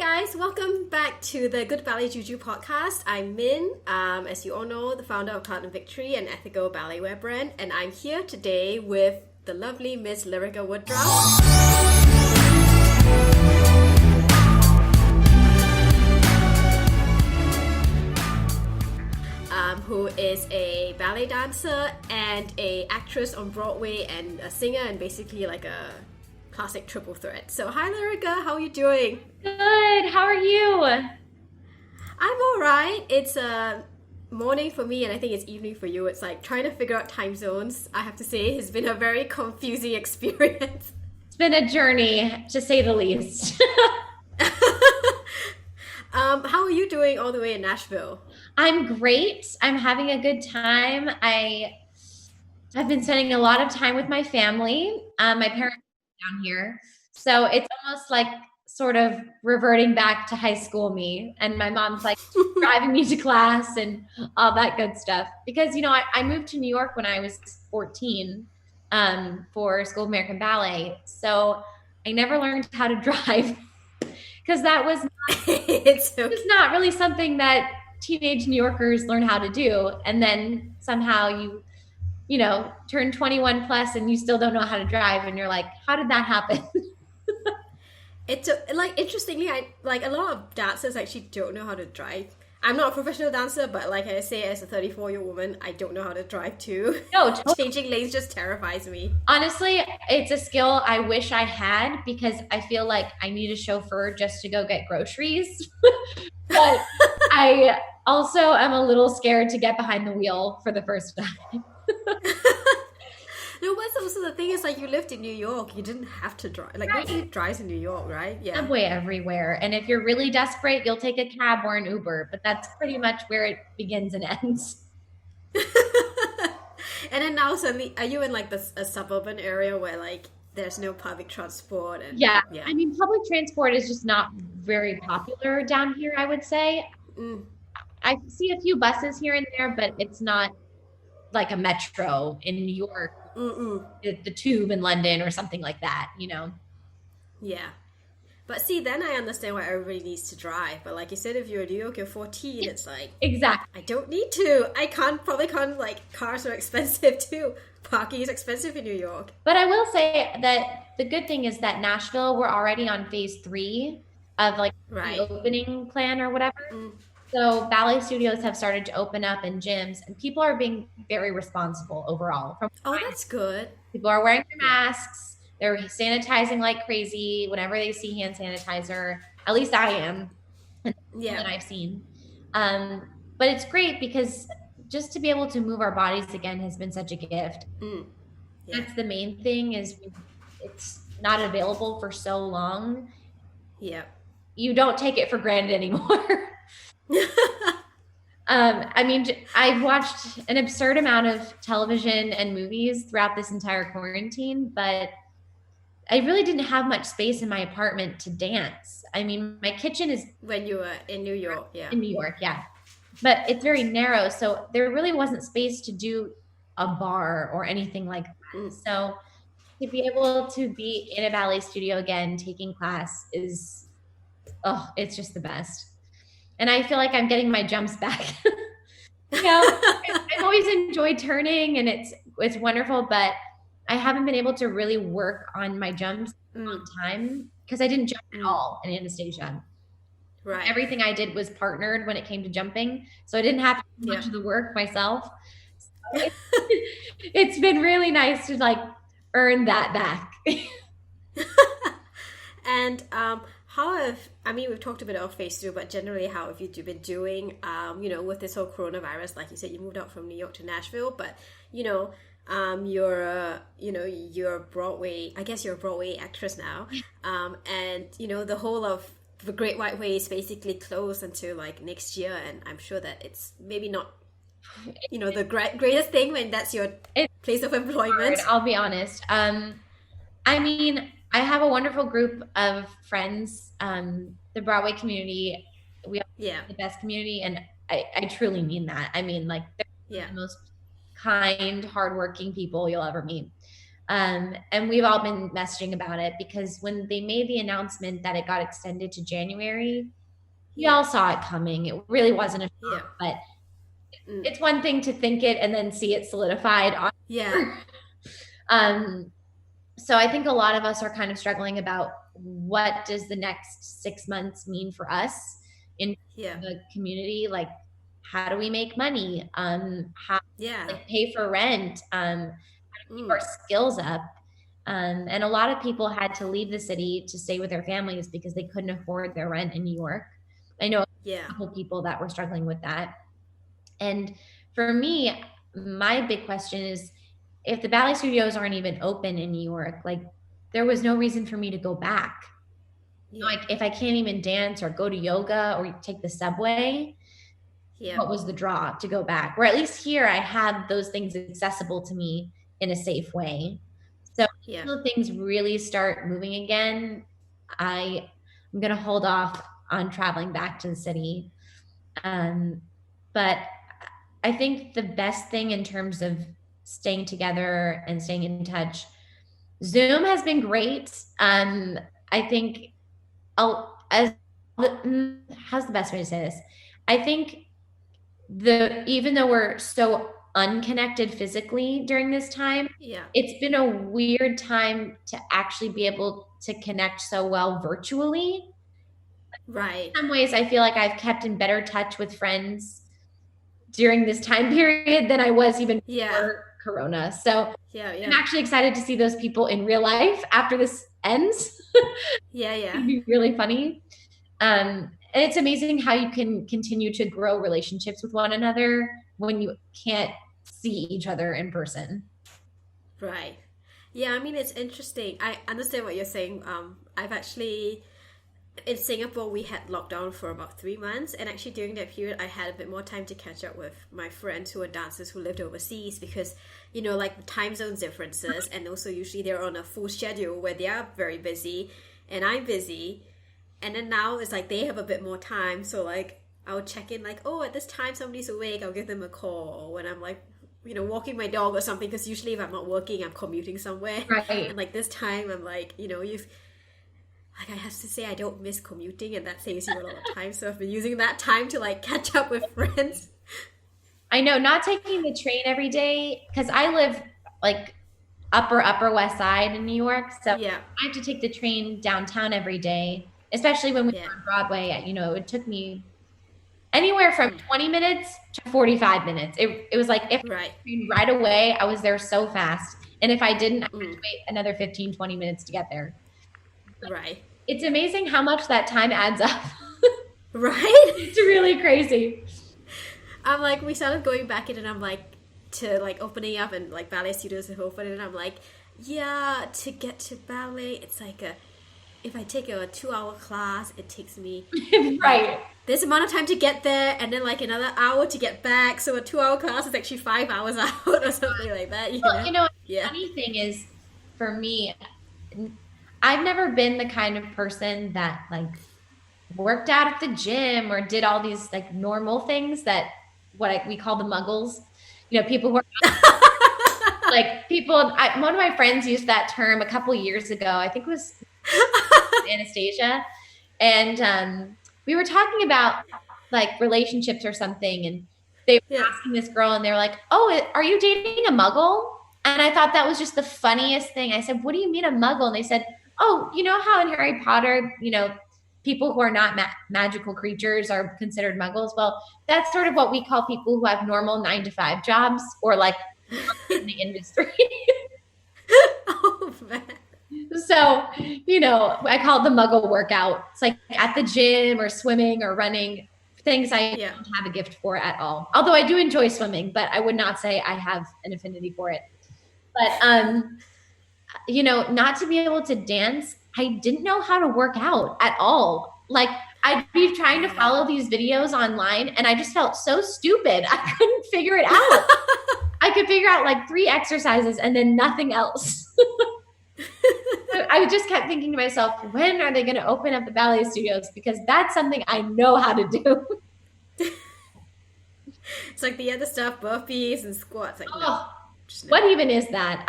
guys, welcome back to the Good Ballet Juju podcast. I'm Min, as you all know, the founder of Cloud and Victory, an ethical ballet wear brand, and I'm here today with the lovely Miss Lyrica Woodruff, who is a ballet dancer and a actress on Broadway and a singer and basically like a classic triple threat. So hi Lyrica, how are you doing? Good, how are you? I'm alright. It's a morning for me and I think it's evening for you. It's like trying to figure out time zones. I have to say it's been a very confusing experience. It's been a journey, to say the least. How are you doing all the way in Nashville? I'm great. I'm having a good time. I've been spending a lot of time with my family. My parents are down here. So it's almost like sort of reverting back to high school me. And my mom's like driving me to class and all that good stuff. Because, you know, I moved to New York when I was 14 for School of American Ballet. So I never learned how to drive because that was It's okay. it's not really something that teenage New Yorkers learn how to do. And then somehow you know, turn 21 plus and you still don't know how to drive. And you're like, how did that happen? It's like interestingly, I like a lot of dancers actually don't know how to drive. I'm not a professional dancer, but like I say, as a 34-year-old woman, I don't know how to drive too. No, totally. Changing lanes just terrifies me. Honestly, it's a skill I wish I had because I feel like I need a chauffeur just to go get groceries. But I also am a little scared to get behind the wheel for the first time. No, but also the thing is, like, you lived in New York, you didn't have to drive. Like, Right. nobody drives in New York, right? Yeah. Subway everywhere. And if you're really desperate, you'll take a cab or an Uber. But that's pretty much where it begins and ends. And then now suddenly, are you in like a suburban area where like there's no public transport? And Yeah. I mean, public transport is just not very popular down here, I would say. Mm, I see a few buses here and there, but it's not like a metro in New York, mm-mm. the tube in London or something like that, you know? Yeah. But see, then I understand why everybody needs to drive. But like you said, if you're in New York, you're 14, it's like, Exactly. I don't need to. Probably can't, like, cars are expensive too. Parking is expensive in New York. But I will say that the good thing is that Nashville, we're already on phase 3 of like Right. the opening plan or whatever. Mm. So ballet studios have started to open up in gyms and people are being very responsible overall. Oh, that's good. People are wearing their masks. They're sanitizing like crazy whenever they see hand sanitizer. At least I am. Yeah. That I've seen. But it's great because just to be able to move our bodies again has been such a gift. Mm. Yeah. That's the main thing is it's not available for so long. Yeah. You don't take it for granted anymore. I mean, I've watched an absurd amount of television and movies throughout this entire quarantine, but I really didn't have much space in my apartment to dance. I mean, my kitchen is When you were in New York, yeah. in New York, yeah. But it's very narrow, so there really wasn't space to do a bar or anything like that. Mm. So to be able to be in a ballet studio again, taking class is, it's just the best. And I feel like I'm getting my jumps back. You know, I've always enjoyed turning and it's wonderful, but I haven't been able to really work on my jumps on time because I didn't jump at all in Anastasia. Right. Everything I did was partnered when it came to jumping. So I didn't have to do much Yeah. of the work myself. So it's been really nice to like earn that back. And I mean, we've talked a bit about phase 2, but generally, how have you been doing, you know, with this whole coronavirus? Like you said, you moved out from New York to Nashville, but, you know, you're Broadway, I guess you're a Broadway actress now. And, you know, the whole of the Great White Way is basically closed until like next year. And I'm sure that it's maybe not, you know, the greatest thing when that's your place of employment. Hard, I'll be honest. I mean, I have a wonderful group of friends. The Broadway community, we are the best community, and I truly mean that. I mean, like, they're the most kind, hardworking people you'll ever meet. And we've all been messaging about it because when they made the announcement that it got extended to January, we all saw it coming. It really wasn't a shock, but it's one thing to think it and then see it solidified on. So I think a lot of us are kind of struggling about what does the next 6 months mean for us in the community. Like, how do we make money? How like, pay for rent? How do we keep our skills up? And a lot of people had to leave the city to stay with their families because they couldn't afford their rent in New York. I know a couple people that were struggling with that. And for me, my big question is, if the ballet studios aren't even open in New York, like there was no reason for me to go back. Like if I can't even dance or go to yoga or take the subway, what was the draw to go back? Or at least here I have those things accessible to me in a safe way. So until things really start moving again, I'm going to hold off on traveling back to the city. But I think the best thing in terms of staying together and staying in touch, Zoom has been great. I think how's the best way to say this? I think even though we're so unconnected physically during this time, it's been a weird time to actually be able to connect so well virtually. Right. In some ways, I feel like I've kept in better touch with friends during this time period than I was even before Corona. So I'm actually excited to see those people in real life after this ends. It'd be really funny. And it's amazing how you can continue to grow relationships with one another when you can't see each other in person. Right. Yeah, I mean, it's interesting. I understand what you're saying. I've actually, in Singapore, we had lockdown for about 3 months. And actually during that period, I had a bit more time to catch up with my friends who are dancers who lived overseas because, you know, like time zone differences. And also usually they're on a full schedule where they are very busy and I'm busy. And then now it's like they have a bit more time. So like I'll check in like, oh, at this time somebody's awake. I'll give them a call. Or when I'm like, you know, walking my dog or something. Because usually if I'm not working, I'm commuting somewhere. Right. And like this time I'm like, you know, like I have to say I don't miss commuting and that saves you a lot of time. So I've been using that time to like catch up with friends. I know, not taking the train every day because I live like upper west side in New York. So I have to take the train downtown every day. Especially when we were on Broadway, you know, it took me anywhere from 20 minutes to 45 minutes. It was like if right away, I was there so fast. And if I didn't, I had to wait another 15, 20 minutes to get there. Right. It's amazing how much that time adds up. Right? It's really crazy. I'm like, we started going back in and I'm like, to like opening up and like ballet studios have opened and I'm like, to get to ballet, it's like if I take a 2-hour class, it takes me this amount of time to get there and then like another hour to get back. So a 2-hour class is actually 5 hours out or something like that. You know, the funny thing is for me, I've never been the kind of person that like worked out at the gym or did all these like normal things that we call the muggles. You know, people who are like one of my friends used that term a couple years ago. I think it was Anastasia. And we were talking about like relationships or something. And they were asking this girl and they were like, oh, are you dating a muggle? And I thought that was just the funniest thing. I said, what do you mean a muggle? And they said, oh, you know how in Harry Potter, you know, people who are not magical creatures are considered muggles. Well, that's sort of what we call people who have normal 9-to-5 jobs or like in the industry. Oh, man. So, you know, I call it the muggle workout. It's like at the gym or swimming or running, things I don't have a gift for at all. Although I do enjoy swimming, but I would not say I have an affinity for it. But, you know, not to be able to dance, I didn't know how to work out at all. Like I'd be trying to follow these videos online and I just felt so stupid. I couldn't figure it out. I could figure out like 3 exercises and then nothing else. I just kept thinking to myself, when are they going to open up the ballet studios? Because that's something I know how to do. It's like the other stuff, burpees and squats. Like, what even is that?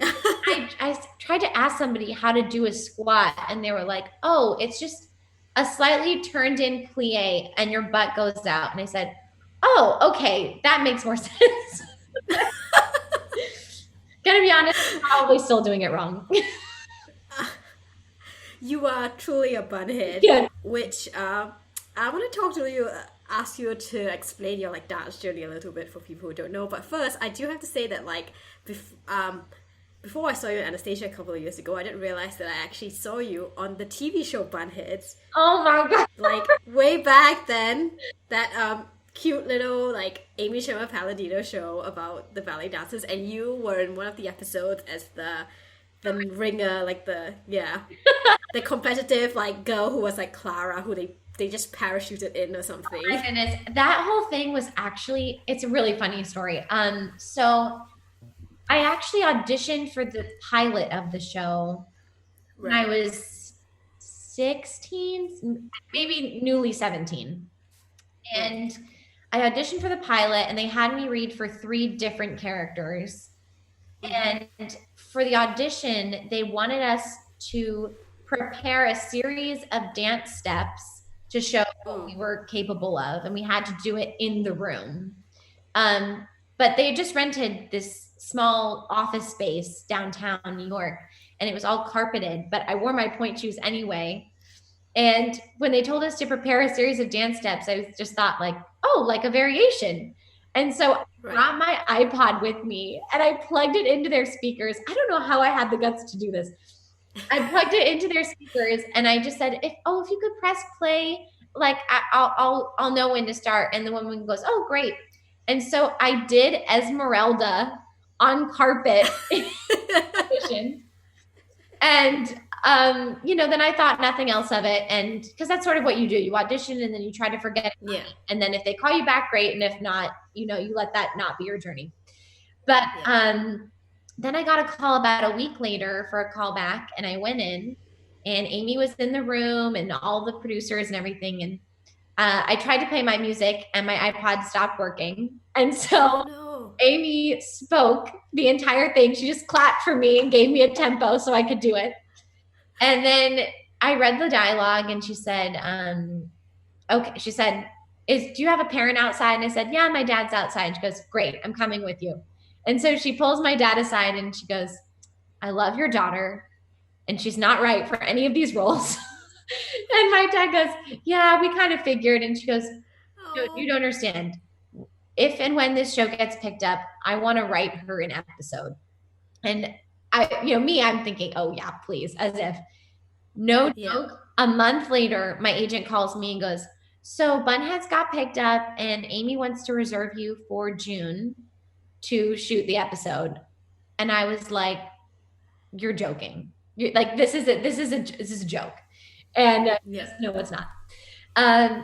I tried to ask somebody how to do a squat, and they were like, "Oh, it's just a slightly turned in plie, and your butt goes out." And I said, "Oh, okay, that makes more sense." Gonna be honest, I'm probably still doing it wrong. You are truly a bunhead, Yeah. which I want to talk to you, ask you to explain your like dance journey a little bit for people who don't know. But first, I do have to say that like before I saw you in Anastasia a couple of years ago, I didn't realize that I actually saw you on the TV show Bunheads, Oh my god. like way back then. That cute little like Amy Sherman Palladino show about the ballet dancers, and you were in one of the episodes as the ringer, like the competitive like girl who was like Clara, who they just parachuted in or something. My goodness, that whole thing was actually, it's a really funny story. So I actually auditioned for the pilot of the show when I Right. was 16, maybe newly 17. Right. And I auditioned for the pilot, and they had me read for 3 different characters. Mm-hmm. And for the audition, they wanted us to prepare a series of dance steps to show what Mm. we were capable of, and we had to do it in the room. Um, but they just rented this small office space downtown New York, and it was all carpeted. But I wore my point shoes anyway. And when they told us to prepare a series of dance steps, I just thought like, oh, like a variation. And so I Right. brought my iPod with me and I plugged it into their speakers. I don't know how I had the guts to do this. I plugged it into their speakers and I just said, if you could press play, like I'll know when to start. And the woman goes, oh, great. And so I did Esmeralda on carpet audition. And then I thought nothing else of it. And because that's sort of what you do. You audition and then you try to forget it. Yeah. And then if they call you back, great. And if not, you let that not be your journey. But Yeah. then I got a call about a week later for a call back, and I went in, and Amy was in the room and all the producers and everything. And I tried to play my music and my iPod stopped working. And Oh so no. Amy spoke the entire thing. She just clapped for me and gave me a tempo so I could do it. And then I read the dialogue and she said, okay, she said, do you have a parent outside? And I said, yeah, my dad's outside. She goes, great, I'm coming with you. And so she pulls my dad aside and she goes, I love your daughter, and she's not right for any of these roles. And my dad goes, yeah, we kind of figured. And she goes, no, you Oh. don't understand. If and when this show gets picked up, I want to write her an episode. And I'm thinking, oh yeah, please, as if. No Yeah. joke. A month later, my agent calls me and goes, so Bunheads got picked up and Amy wants to reserve you for June to shoot the episode. And I was like, you're joking. Like, this is a joke. And Yeah. no, it's not.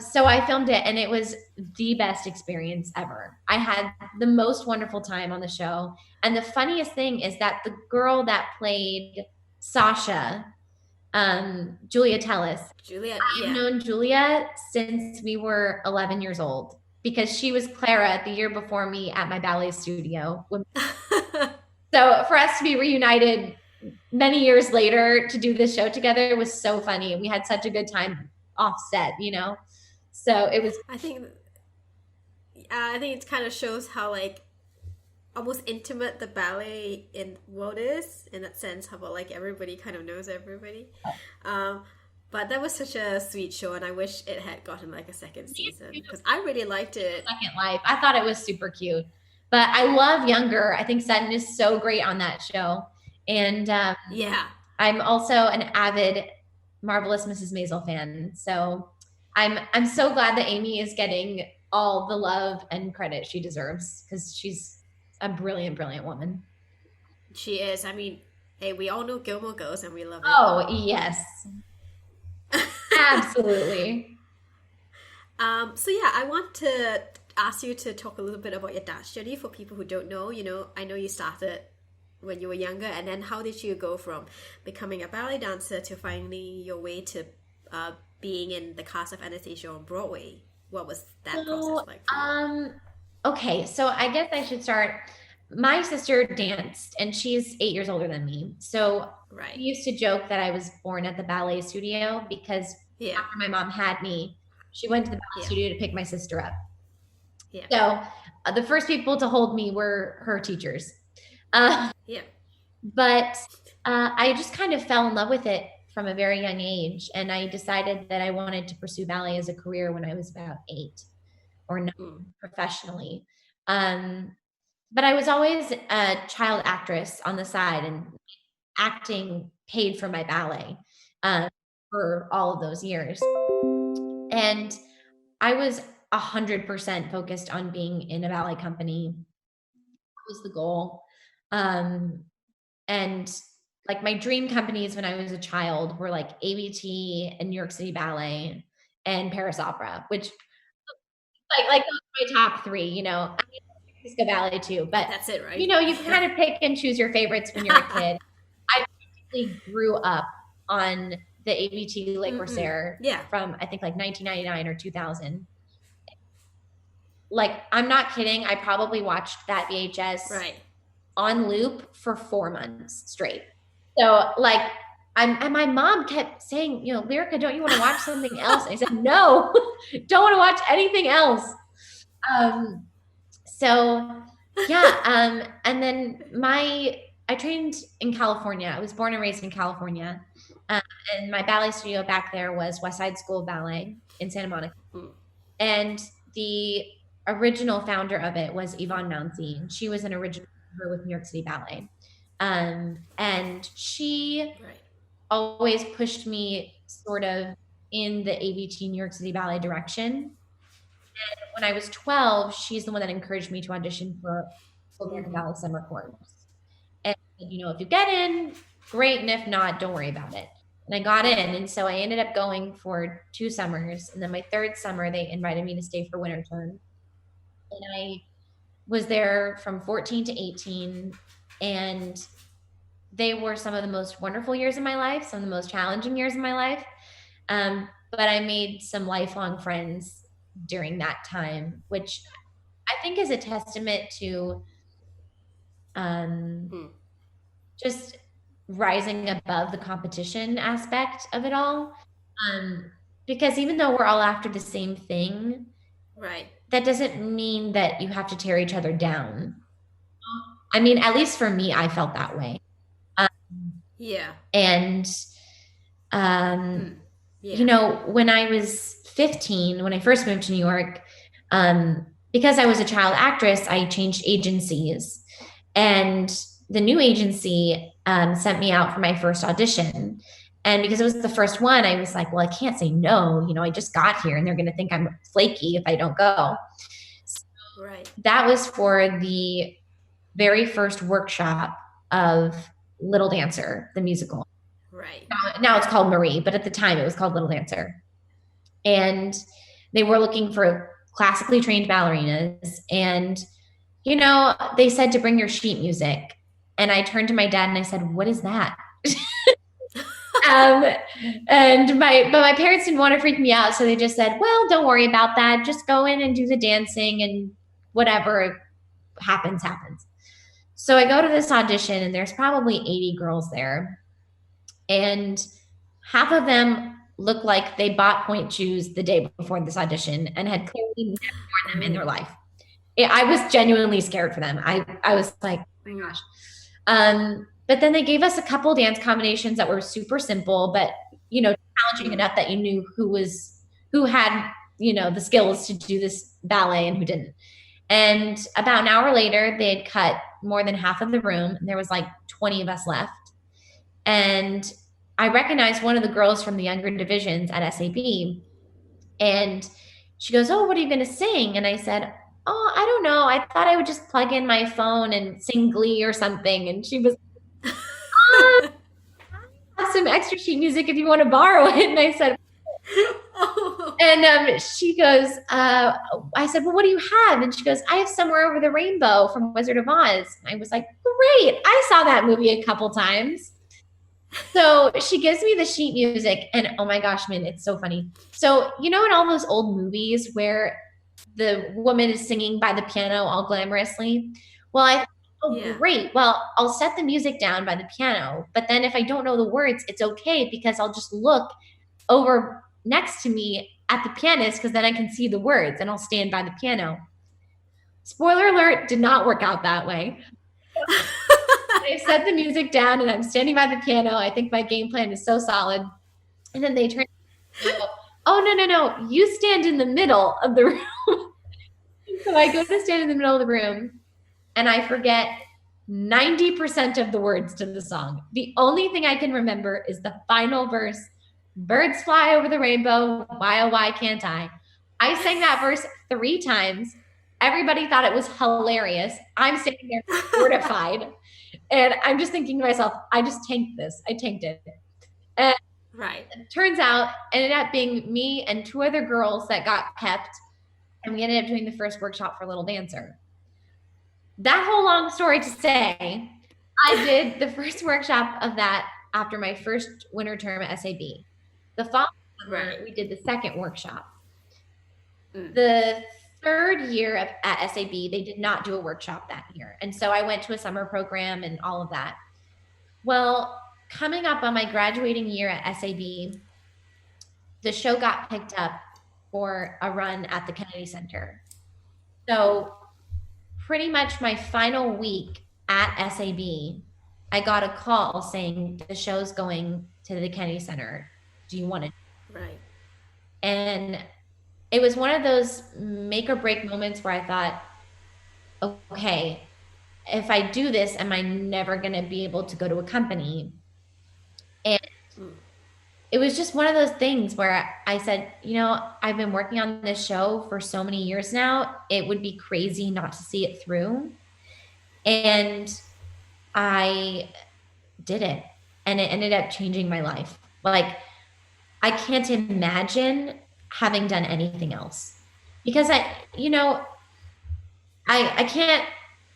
So I filmed it, and it was the best experience ever. I had the most wonderful time on the show. And the funniest thing is that the girl that played Sasha, Julia Tellis, Julia. I've Yeah. known Julia since we were 11 years old, because she was Clara the year before me at my ballet studio. So for us to be reunited many years later to do this show together was so funny. We had such a good time offset. So it was. I think it kind of shows how like almost intimate the ballet in world is in that sense. How about like everybody kind of knows everybody. Um, but that was such a sweet show, and I wish it had gotten like a second season because I really liked it. Second Life. I thought it was super cute. But I love Younger. I think Sutton is so great on that show. And Yeah. I'm also an avid Marvelous Mrs. Maisel fan. So I'm so glad that Amy is getting all the love and credit she deserves, because she's a brilliant, brilliant woman. She is. I mean, hey, we all know Gilmore Girls and we love it. Oh, yes. Absolutely. So yeah, I want to ask you to talk a little bit about your dance journey for people who don't know. I know you started when you were younger, and then how did you go from becoming a ballet dancer to finding your way to being in the cast of Anastasia on Broadway? What was that So, process like for you? okay. So I guess I should start. my sister danced, and she's 8 years older than me. So Right. we used to joke that I was born at the ballet studio because Yeah. after my mom had me, she went to the ballet Yeah. studio to pick my sister up. Yeah. So the first people to hold me were her teachers. Yeah. But I just kind of fell in love with it from a very young age. And I decided that I wanted to pursue ballet as a career when I was about 8 or 9 professionally. But I was always a child actress on the side, and acting paid for my ballet for all of those years. And I was 100% focused on being in a ballet company. That was the goal. Um, and like my dream companies when I was a child were like ABT and New York City Ballet and Paris Opera, which like those are my top three, you know. I mean, Francisco Ballet too, but That's it, right? you know, you kind of pick and choose your favorites when you're a kid. I basically grew up on the ABT Le Corsair from I think like 1999 or 2000. Like, I'm not kidding. I probably watched that VHS on loop for 4 months straight. So like, and my mom kept saying, you know, Lyrica, don't you want to watch something else? And I said, no, don't want to watch anything else. So yeah. And then I trained in California. I was born and raised in California. And my ballet studio back there was West Side School of Ballet in Santa Monica. And the original founder of it was Yvonne Mouncy. And she was an original member with New York City Ballet. And she always pushed me sort of in the ABT New York City Ballet direction. And when I was 12, she's the one that encouraged me to audition for American Ballet Summer Course. And, you know, if you get in, great. And if not, don't worry about it. And I got in. And so I ended up going for 2 summers. And then my 3rd summer, they invited me to stay for winter term. And I was there from 14 to 18. And they were some of the most wonderful years of my life, some of the most challenging years of my life. But I made some lifelong friends during that time, which I think is a testament to just rising above the competition aspect of it all. Because even though we're all after the same thing, that doesn't mean that you have to tear each other down. I mean, at least for me, I felt that way. And, you know, when I was 15, when I first moved to New York, because I was a child actress, I changed agencies. And the new agency sent me out for my first audition. And because it was the first one, I was like, well, I can't say no. You know, I just got here and they're going to think I'm flaky if I don't go. So that was for the very first workshop of Little Dancer, the musical. Now it's called Marie, but at the time it was called Little Dancer. And they were looking for classically trained ballerinas. And, you know, they said to bring your sheet music. And I turned to my dad and I said, what is that? But my parents didn't want to freak me out. So they just said, well, don't worry about that. Just go in and do the dancing and whatever happens, happens. So I go to this audition and there's probably 80 girls there. And half of them look like they bought point shoes the day before this audition and had clearly never worn them in their life. I was genuinely scared for them. I was like, oh my gosh. But then they gave us a couple dance combinations that were super simple, but, you know, challenging enough that you knew who had, you know, the skills to do this ballet and who didn't. And about an hour later, they had cut more than half of the room. And there was like 20 of us left. And I recognized one of the girls from the younger divisions at SAB. And she goes, oh, what are you going to sing? And I said, oh, I don't know. I thought I would just plug in my phone and sing Glee or something. And she was, I have some extra sheet music if you want to borrow it. And I said, and she goes, I said, well, what do you have? And she goes, I have Somewhere Over the Rainbow from Wizard of Oz. And I was like, great. I saw that movie a couple times. So she gives me the sheet music and oh my gosh, man, it's so funny. So, you know, in all those old movies where the woman is singing by the piano all glamorously. Well, I thought Oh, Yeah. great. Well, I'll set the music down by the piano, but then if I don't know the words, it's okay because I'll just look over next to me at the pianist because then I can see the words and I'll stand by the piano. Spoiler alert, did not work out that way. They set the music down and I'm standing by the piano. I think my game plan is so solid. And then they turn and go, oh, no. You stand in the middle of the room. So I go to stand in the middle of the room and I forget 90% of the words to the song. The only thing I can remember is the final verse, birds fly over the rainbow, why oh why can't I? I sang that verse 3 times. Everybody thought it was hilarious. I'm sitting there mortified. And I'm just thinking to myself, I just tanked this. I tanked it. And Right. it turns out ended up being me and 2 other girls that got kept. And we ended up doing the first workshop for Little Dancer. That whole long story to say, I did the first workshop of that after my first winter term at SAB. The following summer, we did the second workshop. The third year at SAB, they did not do a workshop that year. And so I went to a summer program and all of that. Well, coming up on my graduating year at SAB, the show got picked up for a run at the Kennedy Center. So pretty much my final week at SAB, I got a call saying the show's going to the Kennedy Center. Do you want to? Right. And it was one of those make or break moments where I thought, okay, if I do this, am I never going to be able to go to a company? And it was just one of those things where I said, I've been working on this show for so many years now. It would be crazy not to see it through. And I did it. And it ended up changing my life. Like, I can't imagine having done anything else because I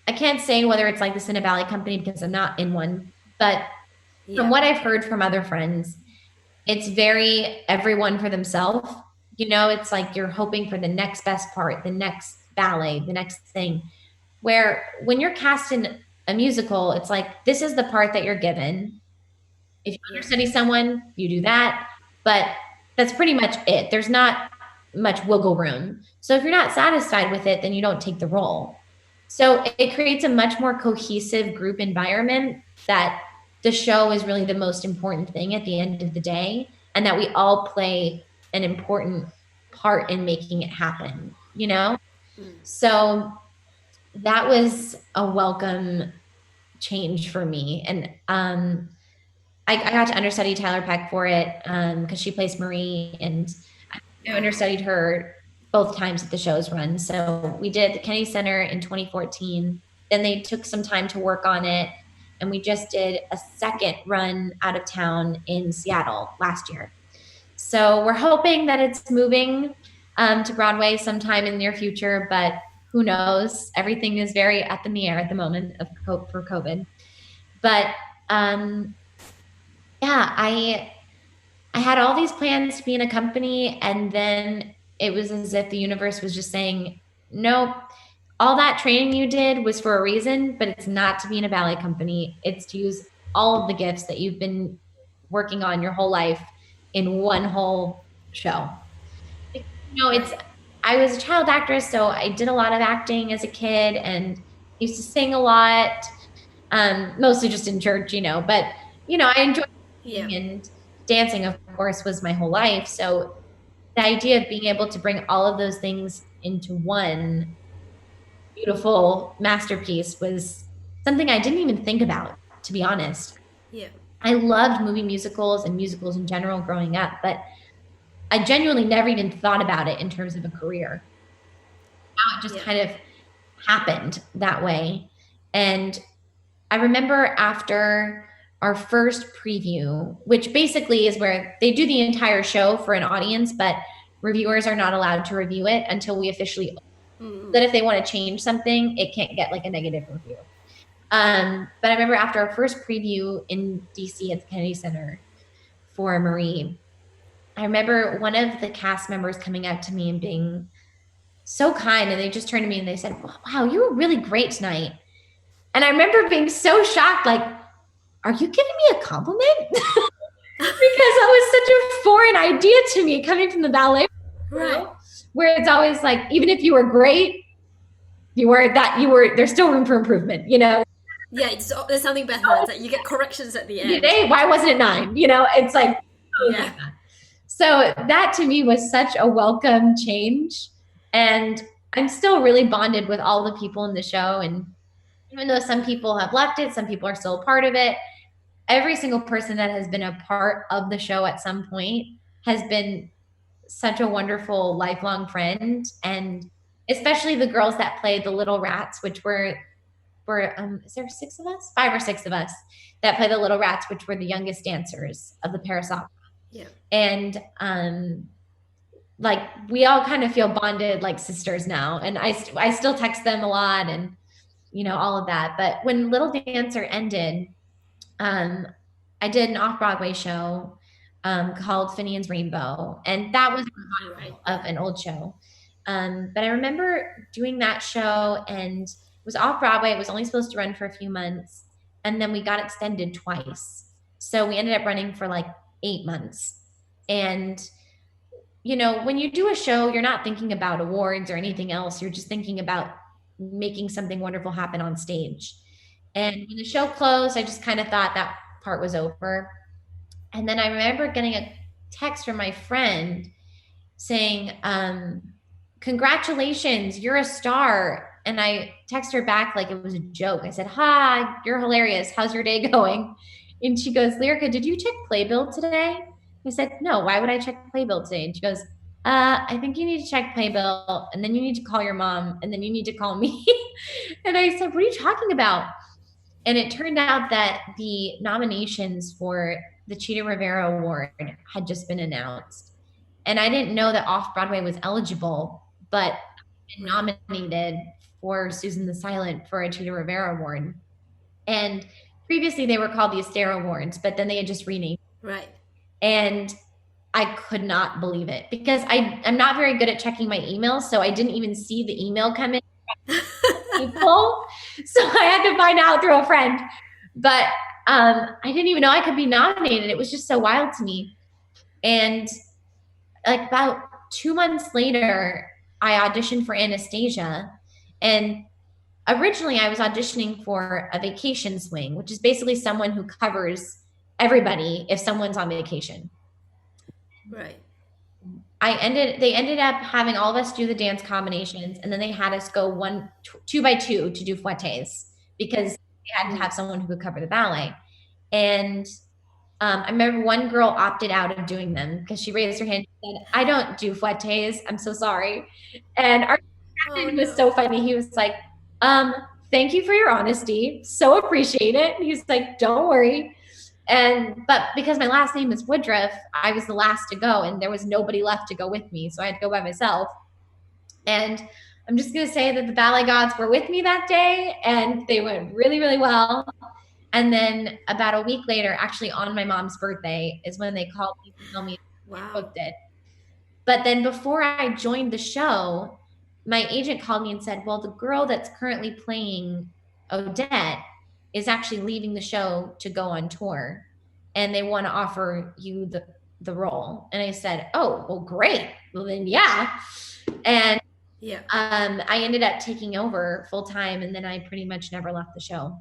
can't say whether it's like this in a ballet company because I'm not in one, but from what I've heard from other friends, it's very everyone for themselves. It's like you're hoping for the next best part, the next ballet, the next thing. Where when you're cast in a musical, it's like, this is the part that you're given. If you understudy someone, you do that. But that's pretty much it. There's not much wiggle room. So if you're not satisfied with it, then you don't take the role. So it creates a much more cohesive group environment that the show is really the most important thing at the end of the day, and that we all play an important part in making it happen, So that was a welcome change for me. And I got to understudy Tyler Peck for it because she plays Marie, and I understudied her both times that the show's run. So we did the Kennedy Center in 2014. Then they took some time to work on it, and we just did a second run out of town in Seattle last year. So we're hoping that it's moving to Broadway sometime in the near future, but who knows? Everything is very up in the air at the moment for COVID. But I had all these plans to be in a company, and then it was as if the universe was just saying, nope, all that training you did was for a reason, but it's not to be in a ballet company. It's to use all of the gifts that you've been working on your whole life in one whole show. I was a child actress, so I did a lot of acting as a kid and used to sing a lot, mostly just in church, but, I enjoyed singing and dancing, of course, was my whole life. So the idea of being able to bring all of those things into one beautiful masterpiece was something I didn't even think about, to be honest. Yeah. I loved movie musicals and musicals in general growing up, but I genuinely never even thought about it in terms of a career. Now it just kind of happened that way. And I remember after our first preview, which basically is where they do the entire show for an audience, but reviewers are not allowed to review it until we officially that if they want to change something, it can't get like a negative review. But I remember after our first preview in DC at the Kennedy Center for Marie, I remember one of the cast members coming up to me and being so kind, and they just turned to me and they said, wow, you were really great tonight. And I remember being so shocked, like, are you giving me a compliment? Because that was such a foreign idea to me coming from the ballet Right. world, where it's always like, even if you were great, there's still room for improvement, Yeah, there's something better. It's like you get corrections at the end. Today, why wasn't it 9? It's like, Yeah. like that. So that to me was such a welcome change. And I'm still really bonded with all the people in the show. And even though some people have left it, some people are still a part of it. Every single person that has been a part of the show at some point has been such a wonderful lifelong friend. And especially the girls that played the little rats, which were is there 6 of us? 5 or 6 of us that play the little rats, which were the youngest dancers of the Paris Opera. Yeah. And like we all kind of feel bonded like sisters now. And I still text them a lot and all of that. But when Little Dancer ended, I did an off-Broadway show called Finian's Rainbow, and that was a revival of an old show. But I remember doing that show, and it was off-Broadway. It was only supposed to run for a few months, and then we got extended twice. So we ended up running for like 8 months. And when you do a show, you're not thinking about awards or anything else. You're just thinking about making something wonderful happen on stage. And when the show closed, I just kind of thought that part was over. And then I remember getting a text from my friend saying, congratulations, you're a star. And I texted her back like it was a joke. I said, hi, you're hilarious. How's your day going? And she goes, Lyrica, did you check Playbill today? I said, no, why would I check Playbill today? And she goes, I think you need to check Playbill, and then you need to call your mom, and then you need to call me. And I said, what are you talking about? And it turned out that the nominations for the Chita Rivera Award had just been announced. And I didn't know that Off-Broadway was eligible, but nominated for Susan the Silent for a Chita Rivera Award. And previously they were called the Astaire Awards, but then they had just renamed. Right. And I could not believe it because I'm not very good at checking my emails, so I didn't even see the email come in. People, so I had to find out through a friend. But I didn't even know I could be nominated. It was just so wild to me. And like about 2 months later, I auditioned for Anastasia. And originally I was auditioning for a vacation swing, which is basically someone who covers everybody if someone's on vacation. Right. They ended up having all of us do the dance combinations, and then they had us go 2 by 2 to do fouettes because they had to have someone who could cover the ballet. And I remember one girl opted out of doing them because she raised her hand and said, I don't do fouettes. I'm so sorry. And our captain was so funny. He was like, thank you for your honesty. So appreciate it. And he was like, don't worry. But because my last name is Woodruff, I was the last to go, and there was nobody left to go with me. So I had to go by myself. And I'm just going to say that the ballet gods were with me that day, and they went really, really well. And then about a week later, actually on my mom's birthday, is when they called me to tell me I booked it. But then before I joined the show, my agent called me and said, well, the girl that's currently playing Odette is actually leaving the show to go on tour, and they want to offer you the role. And I said, oh, well, great. Well, then, yeah. And I ended up taking over full time, and then I pretty much never left the show.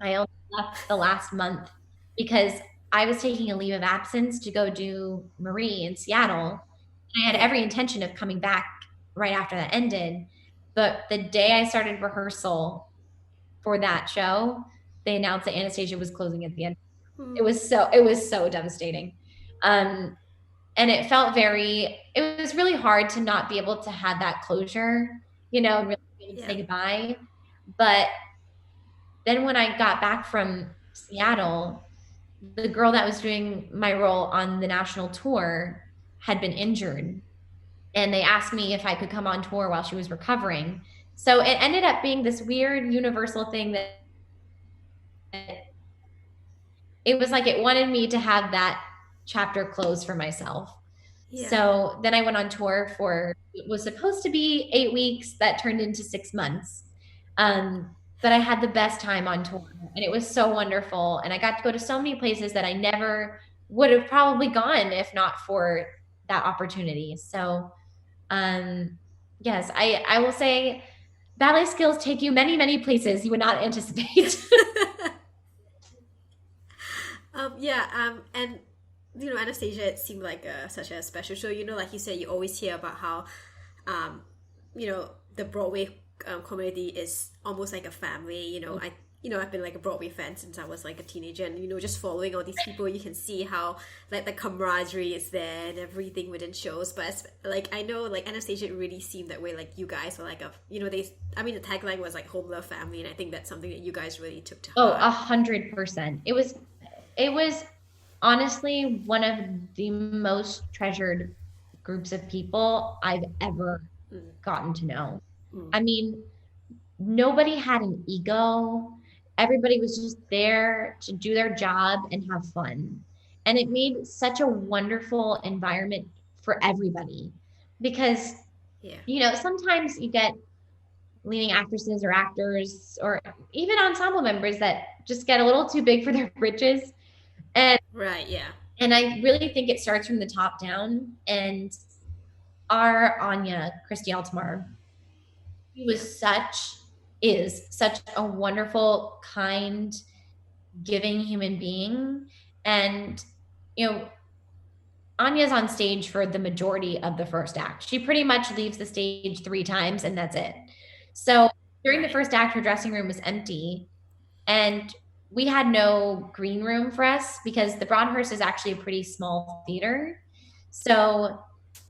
I only left the last month because I was taking a leave of absence to go do Marie in Seattle. I had every intention of coming back right after that ended. But the day I started rehearsal for that show, they announced that Anastasia was closing at the end. It was so devastating. And it was really hard to not be able to have that closure, and really be able to say goodbye. But then when I got back from Seattle, the girl that was doing my role on the national tour had been injured. And they asked me if I could come on tour while she was recovering. So it ended up being this weird universal thing that it was like it wanted me to have that chapter closed for myself. Yeah. So then I went on tour for, it was supposed to be 8 weeks, that turned into 6 months. but I had the best time on tour and it was so wonderful. And I got to go to so many places that I never would have probably gone if not for that opportunity. So, um, yes, I will say ballet skills take you many, many places you would not anticipate. Yeah, and Anastasia, it seemed like such a special show. Like you said, you always hear about how, um, the Broadway community is almost like a family. I've been like a Broadway fan since I was like a teenager, and just following all these people, you can see how like the camaraderie is there and everything within shows. But like I know, like Anastasia really seemed that way. Like you guys were like the tagline was like home love family, and I think that's something that you guys really took to Oh, heart. 100%. It was honestly one of the most treasured groups of people I've ever Mm, gotten to know. mm, I mean, nobody had an ego. Everybody was just there to do their job and have fun. And it made such a wonderful environment for everybody because, yeah. sometimes you get leading actresses or actors or even ensemble members that just get a little too big for their britches. And Right. Yeah. and I really think it starts from the top down. And our Anya, Christy Altamar, she Yeah. is such a wonderful, kind, giving human being. And, you know, Anya's on stage for the majority of the first act. She pretty much leaves the stage 3 times and that's it. So during the Right. first act, her dressing room was empty and we had no green room for us because the Broadhurst is actually a pretty small theater. So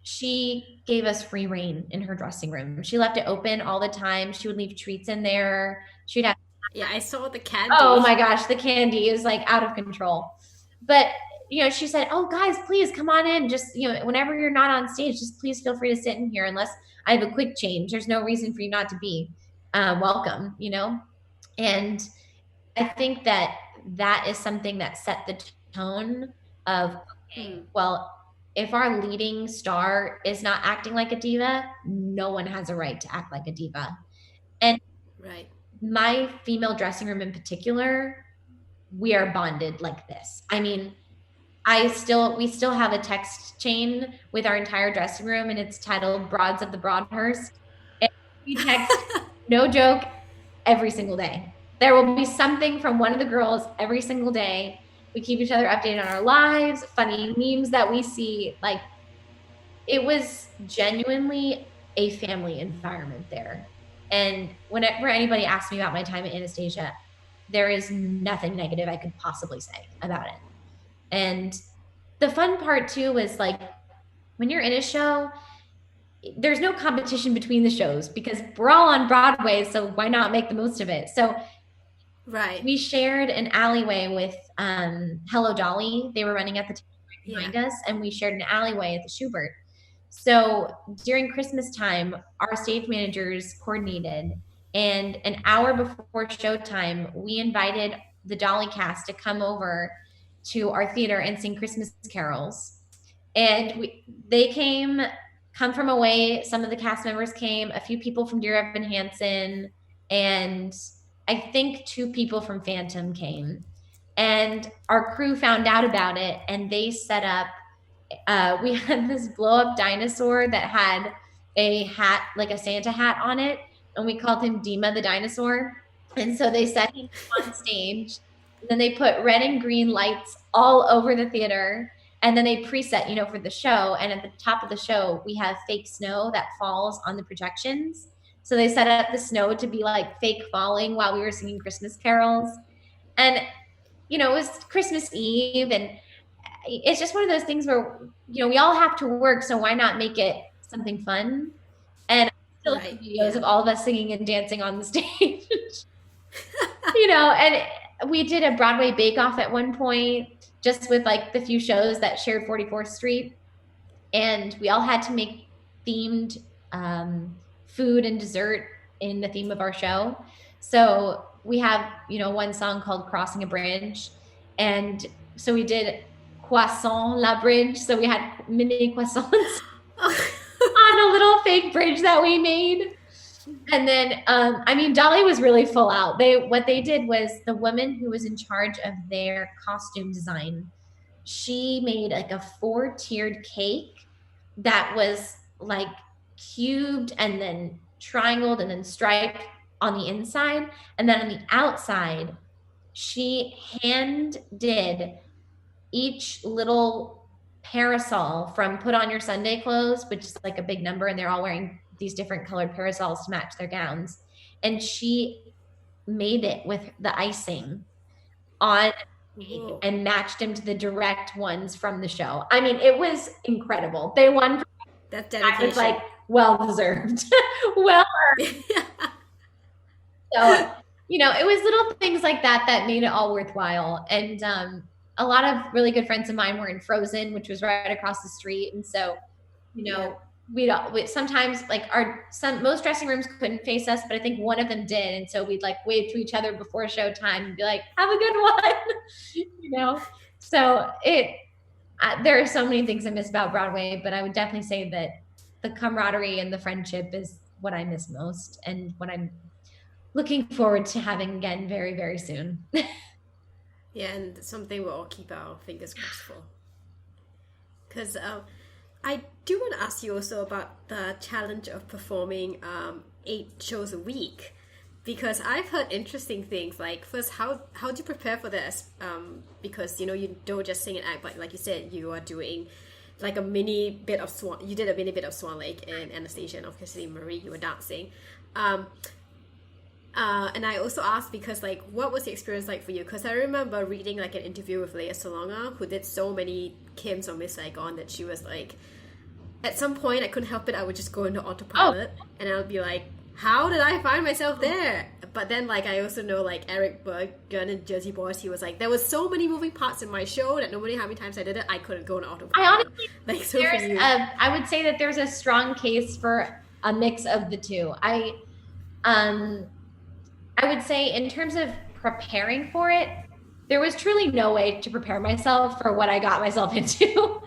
she gave us free reign in her dressing room. She left it open all the time. She would leave treats in there. She'd have, Yeah. I saw the oh my candy. gosh, the candy is like out of control. But she said, "Oh guys, please come on in. Just, whenever you're not on stage, just please feel free to sit in here unless I have a quick change. There's no reason for you not to be welcome. And I think that is something that set the tone of, okay, Mm, well, if our leading star is not acting like a diva, no one has a right to act like a diva. And right. my female dressing room in particular, we are bonded like this. I mean, we still have a text chain with our entire dressing room and it's titled Broads of the Broadhurst. And we text, no joke, every single day. There will be something from one of the girls every single day. We keep each other updated on our lives, funny memes that we see. Like, it was genuinely a family environment there. And whenever anybody asks me about my time at Anastasia, there is nothing negative I could possibly say about it. And the fun part too was like when you're in a show, there's no competition between the shows because we're all on Broadway, so why not make the most of it? So Right. we shared an alleyway with Hello Dolly. They were running at the time right Yeah. behind us, and we shared an alleyway at the Schubert. So during Christmas time, our stage managers coordinated, and an hour before showtime, we invited the Dolly cast to come over to our theater and sing Christmas carols. And they come from away. Some of the cast members came, a few people from Dear Evan Hansen, and I think 2 people from Phantom came. And our crew found out about it and they set up, we had this blow up dinosaur that had a hat, like a Santa hat on it. And we called him Dima the dinosaur. And so they set him on stage. And then they put red and green lights all over the theater. And then they preset, for the show. And at the top of the show, we have fake snow that falls on the projections. So they set up the snow to be like fake falling while we were singing Christmas carols. And, it was Christmas Eve. And it's just one of those things where, we all have to work. So why not make it something fun? And I still Right. see videos Yeah. of all of us singing and dancing on the stage. And we did a Broadway bake off at one point, just with like the few shows that shared 44th Street. And we all had to make themed food and dessert in the theme of our show. So we have, one song called Crossing a Bridge. And so we did Croissant La Bridge. So we had mini croissants on a little fake bridge that we made. And then, I mean, Dolly was really full out. What they did was the woman who was in charge of their costume design, she made like a 4-tiered cake that was like cubed and then triangled and then striped on the inside. And then on the outside, she hand did each little parasol from Put On Your Sunday Clothes, which is like a big number, and they're all wearing these different colored parasols to match their gowns. And she made it with the icing on Whoa. and matched them to the direct ones from the show. I mean, it was incredible. They won. That's I dedication. was like, well deserved. Well earned. So, you know, it was little things like that that made it all worthwhile. And a lot of really good friends of mine were in Frozen, which was right across the street. And so, you know, we sometimes like most dressing rooms couldn't face us, but I think one of them did. And so we'd like wave to each other before showtime and be like, have a good one, you know? So there are so many things I miss about Broadway, but I would definitely say that the camaraderie and the friendship is what I miss most and what I'm looking forward to having again very, very soon. Yeah, and something we'll all keep our fingers crossed for. Because I do want to ask you also about the challenge of performing 8 shows a week. Because I've heard interesting things, like first, how do you prepare for this? Because, you know, you don't just sing and act, but like you said, you are doing like a mini bit of Swan. You did a mini bit of Swan Lake and Anastasia, and obviously Marie, you were dancing. And I also asked because, like, what was the experience like for you? Because I remember reading, like, an interview with Leia Salonga, who did so many Kims on Miss Saigon, that she was like, at some point, I couldn't help it, I would just go into autopilot, and I would be like, how did I find myself there? But then, like, I also know, like, Eric Bergen and Jersey Boys, he was like, there was so many moving parts in my show that no matter how many times I did it, I couldn't go into autopilot. I honestly, like, so for you. I would say that there's a strong case for a mix of the two. I would say in terms of preparing for it, there was truly no way to prepare myself for what I got myself into.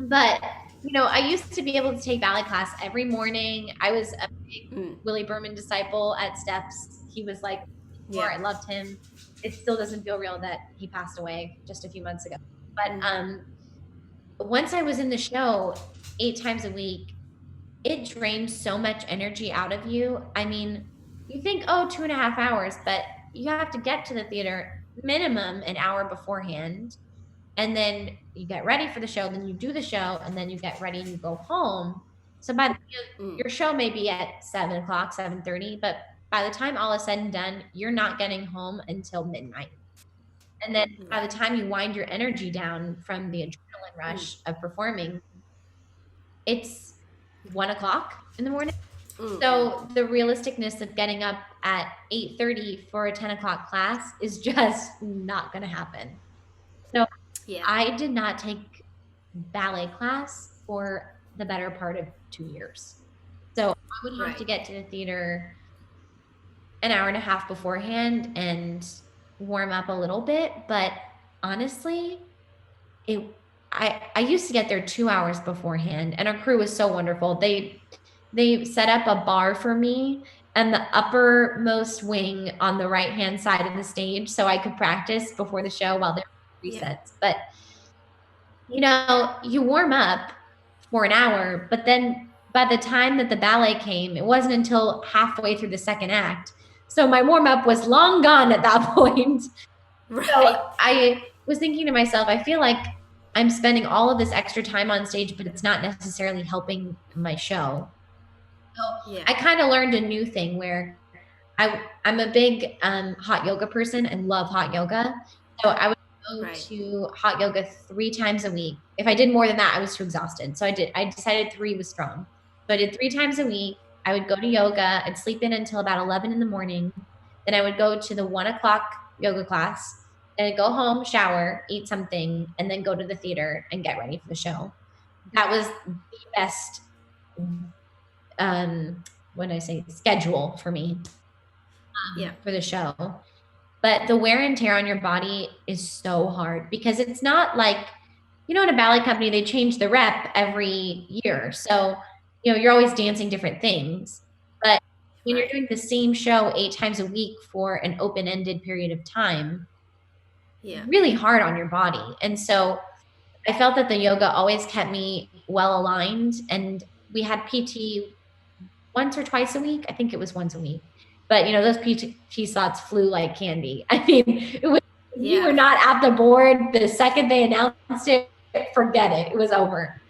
But, you know, I used to be able to take ballet class every morning. I was a big Willie Berman disciple at Steps. He was like, I loved him. It still doesn't feel real that he passed away just a few months ago. But once I was in the show 8 times a week, it drained so much energy out of you. I mean, you think, 2.5 hours, but you have to get to the theater minimum an hour beforehand. And then you get ready for the show, then you do the show, and then you get ready and you go home. So your show may be at 7 o'clock, 7:30, but by the time all is said and done, you're not getting home until midnight. And then by the time you wind your energy down from the adrenaline rush of performing, it's 1 o'clock in the morning. So the realisticness of getting up at 8:30 for a 10 o'clock class is just not going to happen. So I did not take ballet class for the better part of 2 years. So I would have to get to the theater an hour and a half beforehand and warm up a little bit. But honestly, I used to get there 2 hours beforehand, and our crew was so wonderful. They set up a bar for me and the uppermost wing on the right-hand side of the stage so I could practice before the show while there were resets. But, you know, you warm up for an hour, but then by the time that the ballet came, it wasn't until halfway through the second act. So my warm-up was long gone at that point. Right. So I was thinking to myself, I feel like I'm spending all of this extra time on stage, but it's not necessarily helping my show. So I kind of learned a new thing where I'm a big hot yoga person and love hot yoga. So I would go to hot yoga 3 times a week. If I did more than that, I was too exhausted. So I decided 3 was strong. So I did 3 times a week. I would go to yoga. I'd sleep in until about 11 in the morning. Then I would go to the 1 o'clock yoga class. Then I'd go home, shower, eat something, and then go to the theater and get ready for the show. That was the best when I say schedule for me for the show. But the wear and tear on your body is so hard because it's not like, you know, in a ballet company, they change the rep every year. So, you know, you're always dancing different things. But when you're Right. doing the same show 8 times a week for an open-ended period of time, Yeah. really hard on your body. And so I felt that the yoga always kept me well aligned, and we had PT once or twice a week. I think it was once a week. But those PT slots flew like candy. I mean, if you were Yeah. not at the board the second they announced it, forget it. It was over.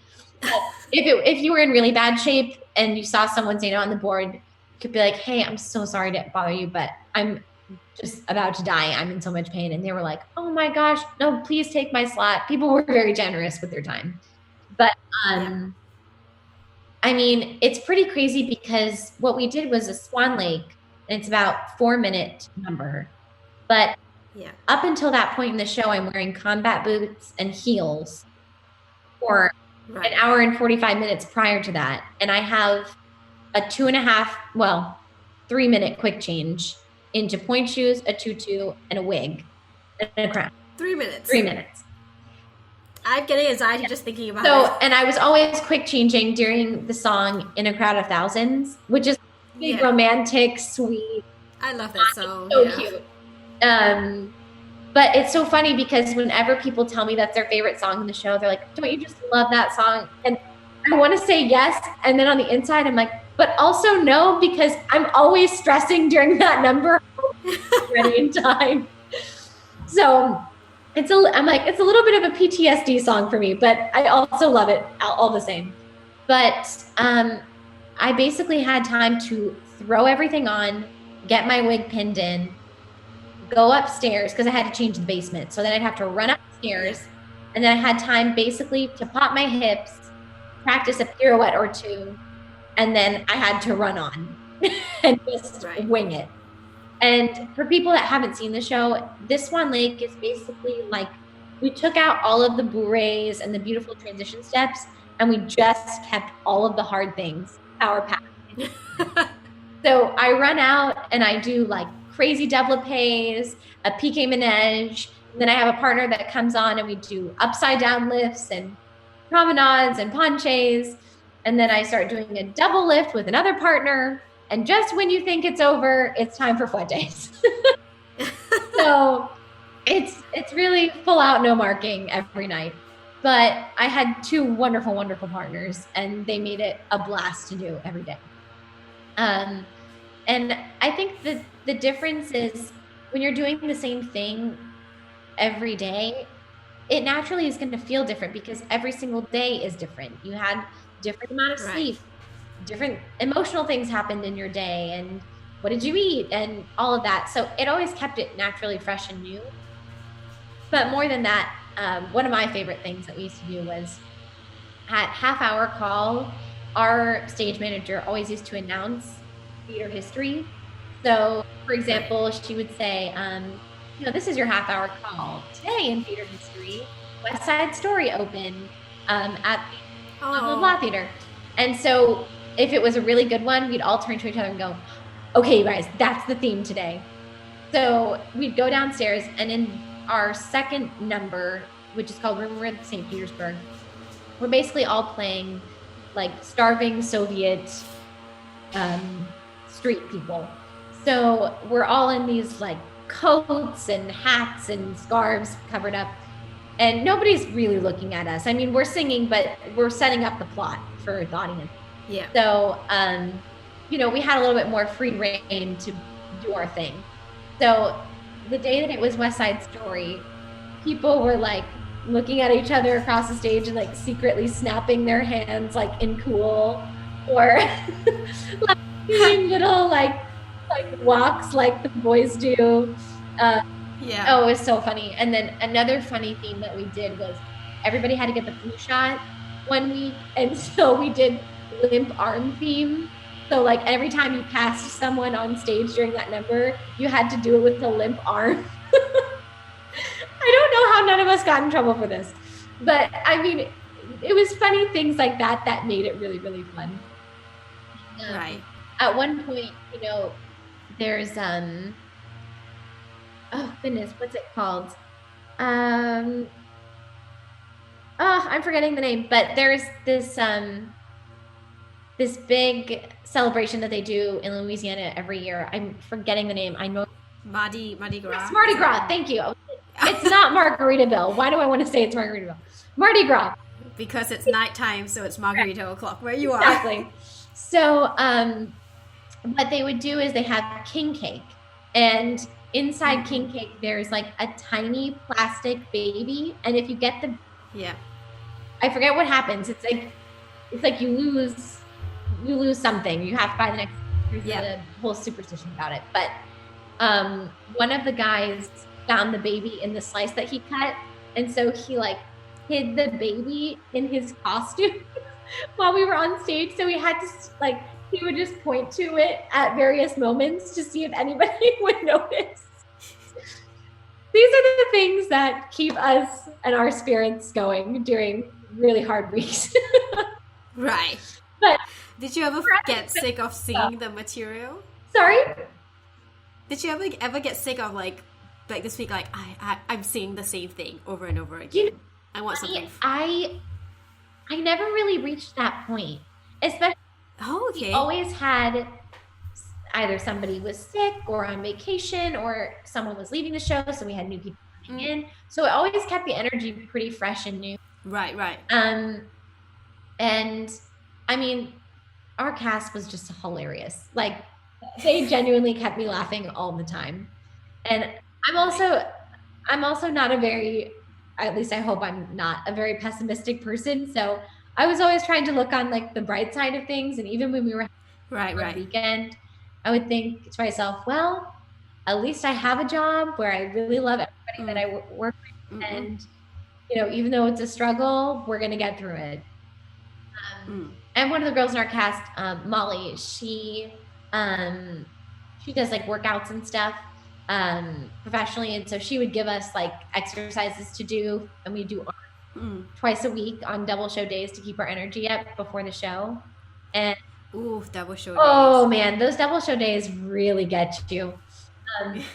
But if you were in really bad shape and you saw someone say no on the board, you could be like, "Hey, I'm so sorry to bother you, but I'm just about to die. I'm in so much pain." And they were like, "Oh my gosh, no, please take my slot." People were very generous with their time. But Yeah. I mean, it's pretty crazy because what we did was a Swan Lake, and it's about 4-minute number. But Yeah. up until that point in the show, I'm wearing combat boots and heels for an Right. hour and 45 minutes prior to that. And I have a 2.5, well, 3-minute quick change into point shoes, a tutu, and a wig, and a crown. 3 minutes. 3 minutes. I'm getting anxiety just thinking about So, it. and I was always quick changing during the song In a Crowd of Thousands, which is big, Yeah. romantic, sweet, I love that song. so Yeah. cute. But it's so funny because whenever people tell me that's their favorite song in the show, they're like, "Don't you just love that song?" And I want to say yes, and then on the inside, I'm like, but also no, because I'm always stressing during that number, ready in time. So I'm like, it's a little bit of a PTSD song for me, but I also love it all the same. But I basically had time to throw everything on, get my wig pinned in, go upstairs because I had to change the basement. So then I'd have to run upstairs, and then I had time basically to pop my hips, practice a pirouette or two, and then I had to run on and just wing it. And for people that haven't seen the show, this Swan Lake is basically like we took out all of the bourrées and the beautiful transition steps, and we just kept all of the hard things power packed. So I run out and I do like crazy développés, a piqué manège, and then I have a partner that comes on and we do upside down lifts and promenades and penchés. And then I start doing a double lift with another partner. And just when you think it's over, it's time for fouettes. So it's really full out, no marking every night. But I had 2 wonderful, wonderful partners, and they made it a blast to do every day. And I think the difference is when you're doing the same thing every day, it naturally is going to feel different because every single day is different. You had different amount of sleep, different emotional things happened in your day, and what did you eat, and all of that. So it always kept it naturally fresh and new. But more than that, one of my favorite things that we used to do was at half-hour call, our stage manager always used to announce theater history. So, for example, she would say, this is your half-hour call. Today in theater history, West Side Story opened at the blah, blah, blah theater. And so if it was a really good one, we'd all turn to each other and go, "Okay, you guys, that's the theme today." So we'd go downstairs, and in our second number, which is called Rumor at St. Petersburg, we're basically all playing like starving Soviet street people. So we're all in these like coats and hats and scarves covered up, and nobody's really looking at us. I mean, we're singing, but we're setting up the plot for the audience. Yeah. So, we had a little bit more free reign to do our thing. So the day that it was West Side Story, people were like looking at each other across the stage and like secretly snapping their hands like in cool, or like doing little like walks like the boys do. Oh, it was so funny. And then another funny theme that we did was everybody had to get the flu shot one week, and so we did Limp Arm Theme. So like every time you passed someone on stage during that number, you had to do it with a limp arm. I don't know how none of us got in trouble for this, but I mean, it was funny things like that that made it really, really fun. Right. At one point, there's oh goodness, what's it called? I'm forgetting the name, but there's this this big celebration that they do in Louisiana every year. I'm forgetting the name. I know. Mardi Gras. Yes, Mardi Gras. Thank you. It's not Margaritaville. Why do I want to say it's Margaritaville? Mardi Gras. Because it's nighttime, so it's Margarita o'clock where you are. Exactly. So, what they would do is they have king cake, and inside king cake there's like a tiny plastic baby, and if you get the I forget what happens. It's like you lose something. You have to buy the next. There's a whole superstition about it, but one of the guys found the baby in the slice that he cut, and so he like hid the baby in his costume while we were on stage. So we had to like, he would just point to it at various moments to see if anybody would notice. These are the things that keep us and our spirits going during really hard weeks. Right. But did you ever get sick of singing the material? Sorry? Did you ever get sick of like this week, like I'm seeing the same thing over and over again? You know, I want something. I never really reached that point. Especially, we always had either somebody was sick or on vacation or someone was leaving the show, so we had new people coming in. So it always kept the energy pretty fresh and new. Right. And I mean, our cast was just hilarious. Like, they genuinely kept me laughing all the time. And I'm also not a very, at least I hope I'm not a very pessimistic person. So I was always trying to look on like the bright side of things. And even when we were on the weekend, I would think to myself, well, at least I have a job where I really love everybody that I work with. And, you know, even though it's a struggle, we're going to get through it. And one of the girls in our cast, Molly, she does like workouts and stuff professionally, and so she would give us like exercises to do, and we do twice a week on double show days to keep our energy up before the show. And double show days. Oh man, those double show days really get you.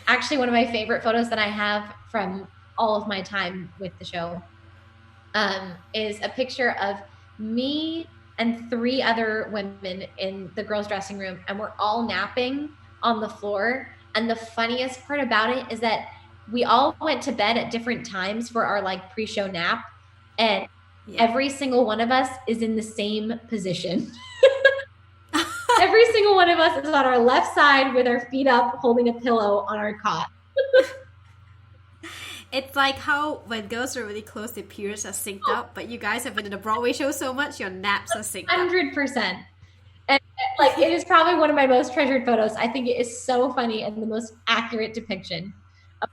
Actually, one of my favorite photos that I have from all of my time with the show is a picture of me and 3 other women in the girls' dressing room, and we're all napping on the floor. And the funniest part about it is that we all went to bed at different times for our like pre-show nap, and every single one of us is in the same position. Every single one of us is on our left side with our feet up, holding a pillow on our cot. It's like how when girls are really close, their periods are synced up, but you guys have been in a Broadway show so much, your naps are synced 100%. And like, it is probably one of my most treasured photos. I think it is so funny and the most accurate depiction of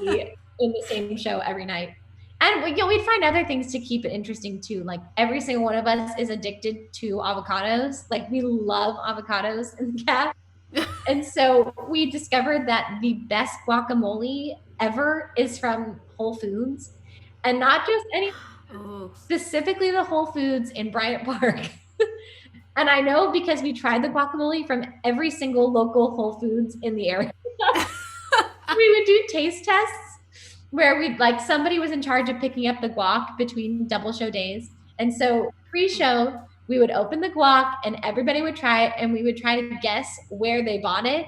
in the same show every night. And we'd find other things to keep it interesting too. Like, every single one of us is addicted to avocados. Like, we love avocados in the cast. And so we discovered that the best guacamole ever is from Whole Foods, and not just any, specifically the Whole Foods in Bryant Park. And I know because we tried the guacamole from every single local Whole Foods in the area. We would do taste tests where we'd like, somebody was in charge of picking up the guac between double show days. And so pre-show, we would open the guac and everybody would try it, and we would try to guess where they bought it.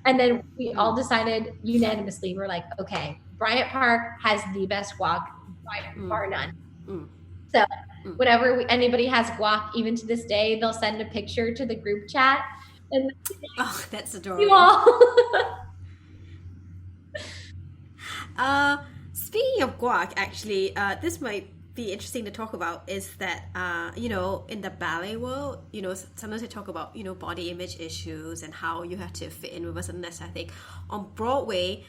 And then we all decided unanimously, we're like, okay, Bryant Park has the best guac, bar none. So whenever anybody has guac, even to this day, they'll send a picture to the group chat. And that's adorable. You all. Speaking of guac, actually, this might be interesting to talk about, is that, you know, in the ballet world, you know, sometimes they talk about, you know, body image issues and how you have to fit in with a certain aesthetic. On Broadway,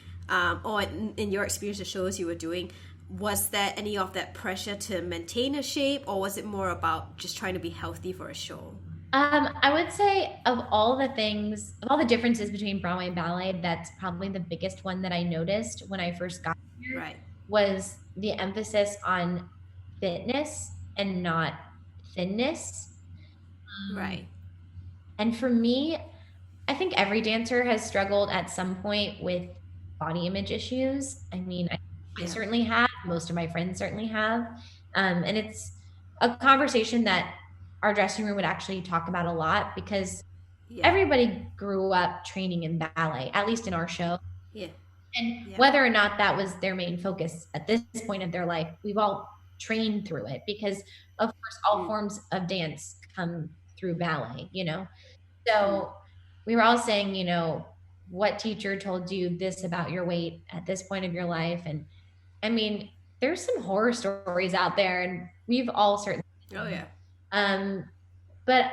or in your experience, the shows you were doing, was there any of that pressure to maintain a shape, or was it more about just trying to be healthy for a show? I would say of all the differences between Broadway and ballet, that's probably the biggest one that I noticed when I first got here, was the emphasis on fitness and not thinness. And for me, I think every dancer has struggled at some point with body image issues. I mean, I certainly have. Most of my friends certainly have. And it's a conversation that our dressing room would actually talk about a lot, because Yeah. everybody grew up training in ballet, at least in our show. Yeah. And Yeah. whether or not that was their main focus at this point of their life, we've all trained through it, because of course all forms of dance come through ballet, you know? So we were all saying, you know, what teacher told you this about your weight at this point of your life? And I mean, there's some horror stories out there, and we've all certainly. Oh yeah. But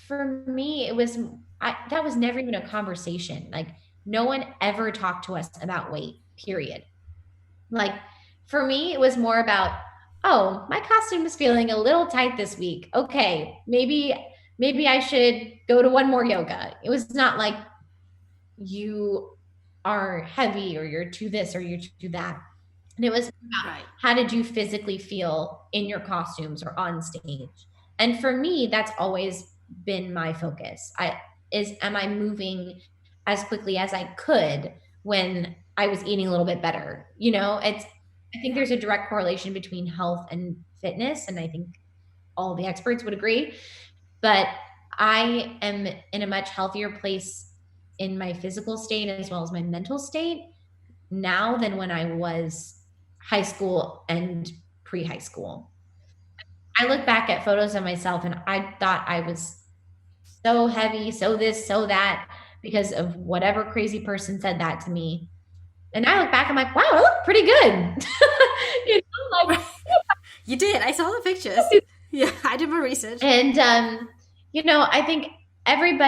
for me, it was that was never even a conversation. Like, no one ever talked to us about weight, period. Like, for me, it was more about, oh, my costume is feeling a little tight this week. Okay, maybe I should go to one more yoga. It was not like you are heavy, or you're too this, or you're too that. And it was about, how did you physically feel in your costumes or on stage? And for me, that's always been my focus. Am I moving as quickly as I could when I was eating a little bit better? You know, I think there's a direct correlation between health and fitness, and I think all the experts would agree. But I am in a much healthier place in my physical state as well as my mental state now than when I was high school and pre-high school. I look back at photos of myself and I thought I was so heavy, so this, so that, because of whatever crazy person said that to me. And I look back, I'm like, wow, I look pretty good. You know, like, you did. I saw the pictures. Yeah, I did my research. And you know, I think every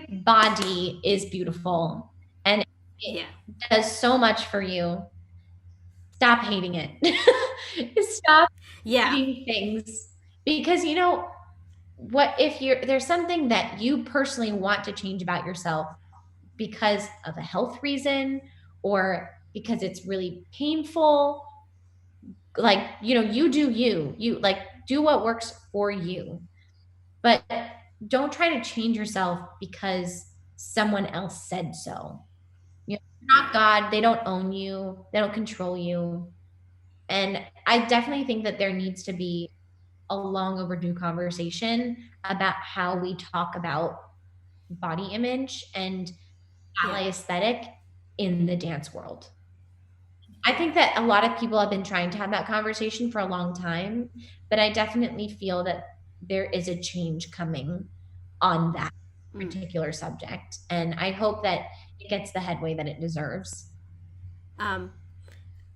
body is beautiful, and it does so much for you. Stop hating it. Stop hating things, because you know what, if there's something that you personally want to change about yourself because of a health reason, or because it's really painful, like, you know, you do you like, do what works for you, but don't try to change yourself because someone else said so. You're not God. They don't own you. They don't control you. And I definitely think that there needs to be a long overdue conversation about how we talk about body image and ballet aesthetic in the dance world. I think that a lot of people have been trying to have that conversation for a long time, but I definitely feel that there is a change coming on that particular subject. And I hope that it gets the headway that it deserves.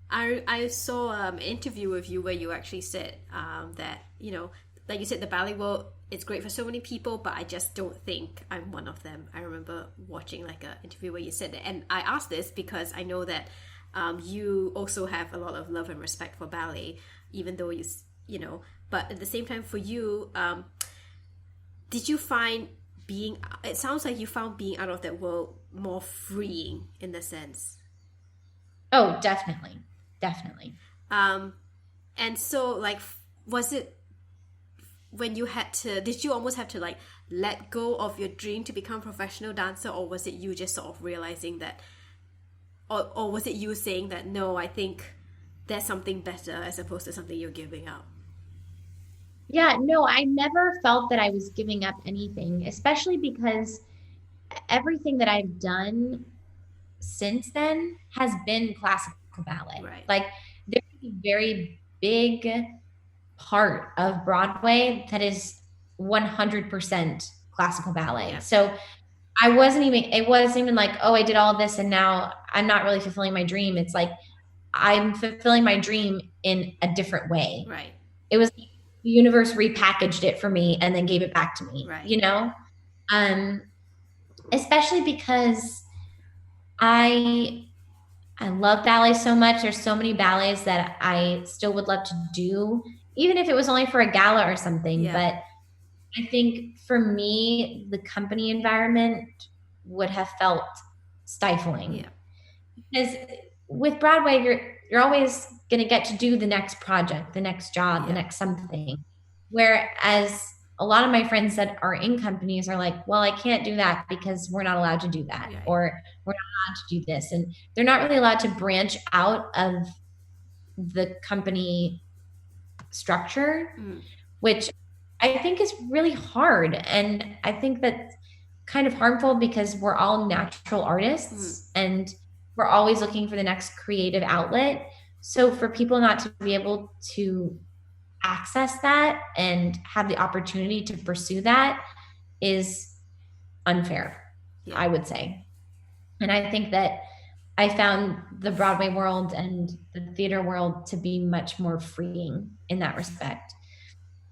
I saw an interview with you where you actually said that, you know, like you said, the ballet world, it's great for so many people, but I just don't think I'm one of them. I remember watching like an interview where you said that. And I asked this because I know that you also have a lot of love and respect for ballet, even though you know, but at the same time for you, did you find it sounds like you found being out of that world more freeing in the sense? Oh, definitely. And so, like, was it when did you almost have to like let go of your dream to become a professional dancer, or was it you just sort of realizing that, or was it you saying that, no, I think there's something better as opposed to something you're giving up? Yeah, no, I never felt that I was giving up anything, especially because everything that I've done since then has been classical ballet. Right. Like, there's a very big part of Broadway that is 100% classical ballet. Yeah. So it wasn't even like, oh, I did all this and now I'm not really fulfilling my dream. It's like, I'm fulfilling my dream in a different way. Right. It was the universe repackaged it for me and then gave it back to me, right. You know? Especially because I love ballet so much. There's so many ballets that I still would love to do, even if it was only for a gala or something. Yeah. But I think for me, the company environment would have felt stifling. Yeah. Because with Broadway, you're always going to get to do the next project, the next job, the next something. Whereas a lot of my friends that are in companies are like, well, I can't do that because we're not allowed to do that. Right. Or we're not allowed to do this. And they're not really allowed to branch out of the company structure, which I think is really hard. And I think that's kind of harmful because we're all natural Mm, artists and we're always looking for the next creative outlet. So for people not to be able to access that and have the opportunity to pursue that is unfair, yeah. I would say. And I think that I found the Broadway world and the theater world to be much more freeing in that respect.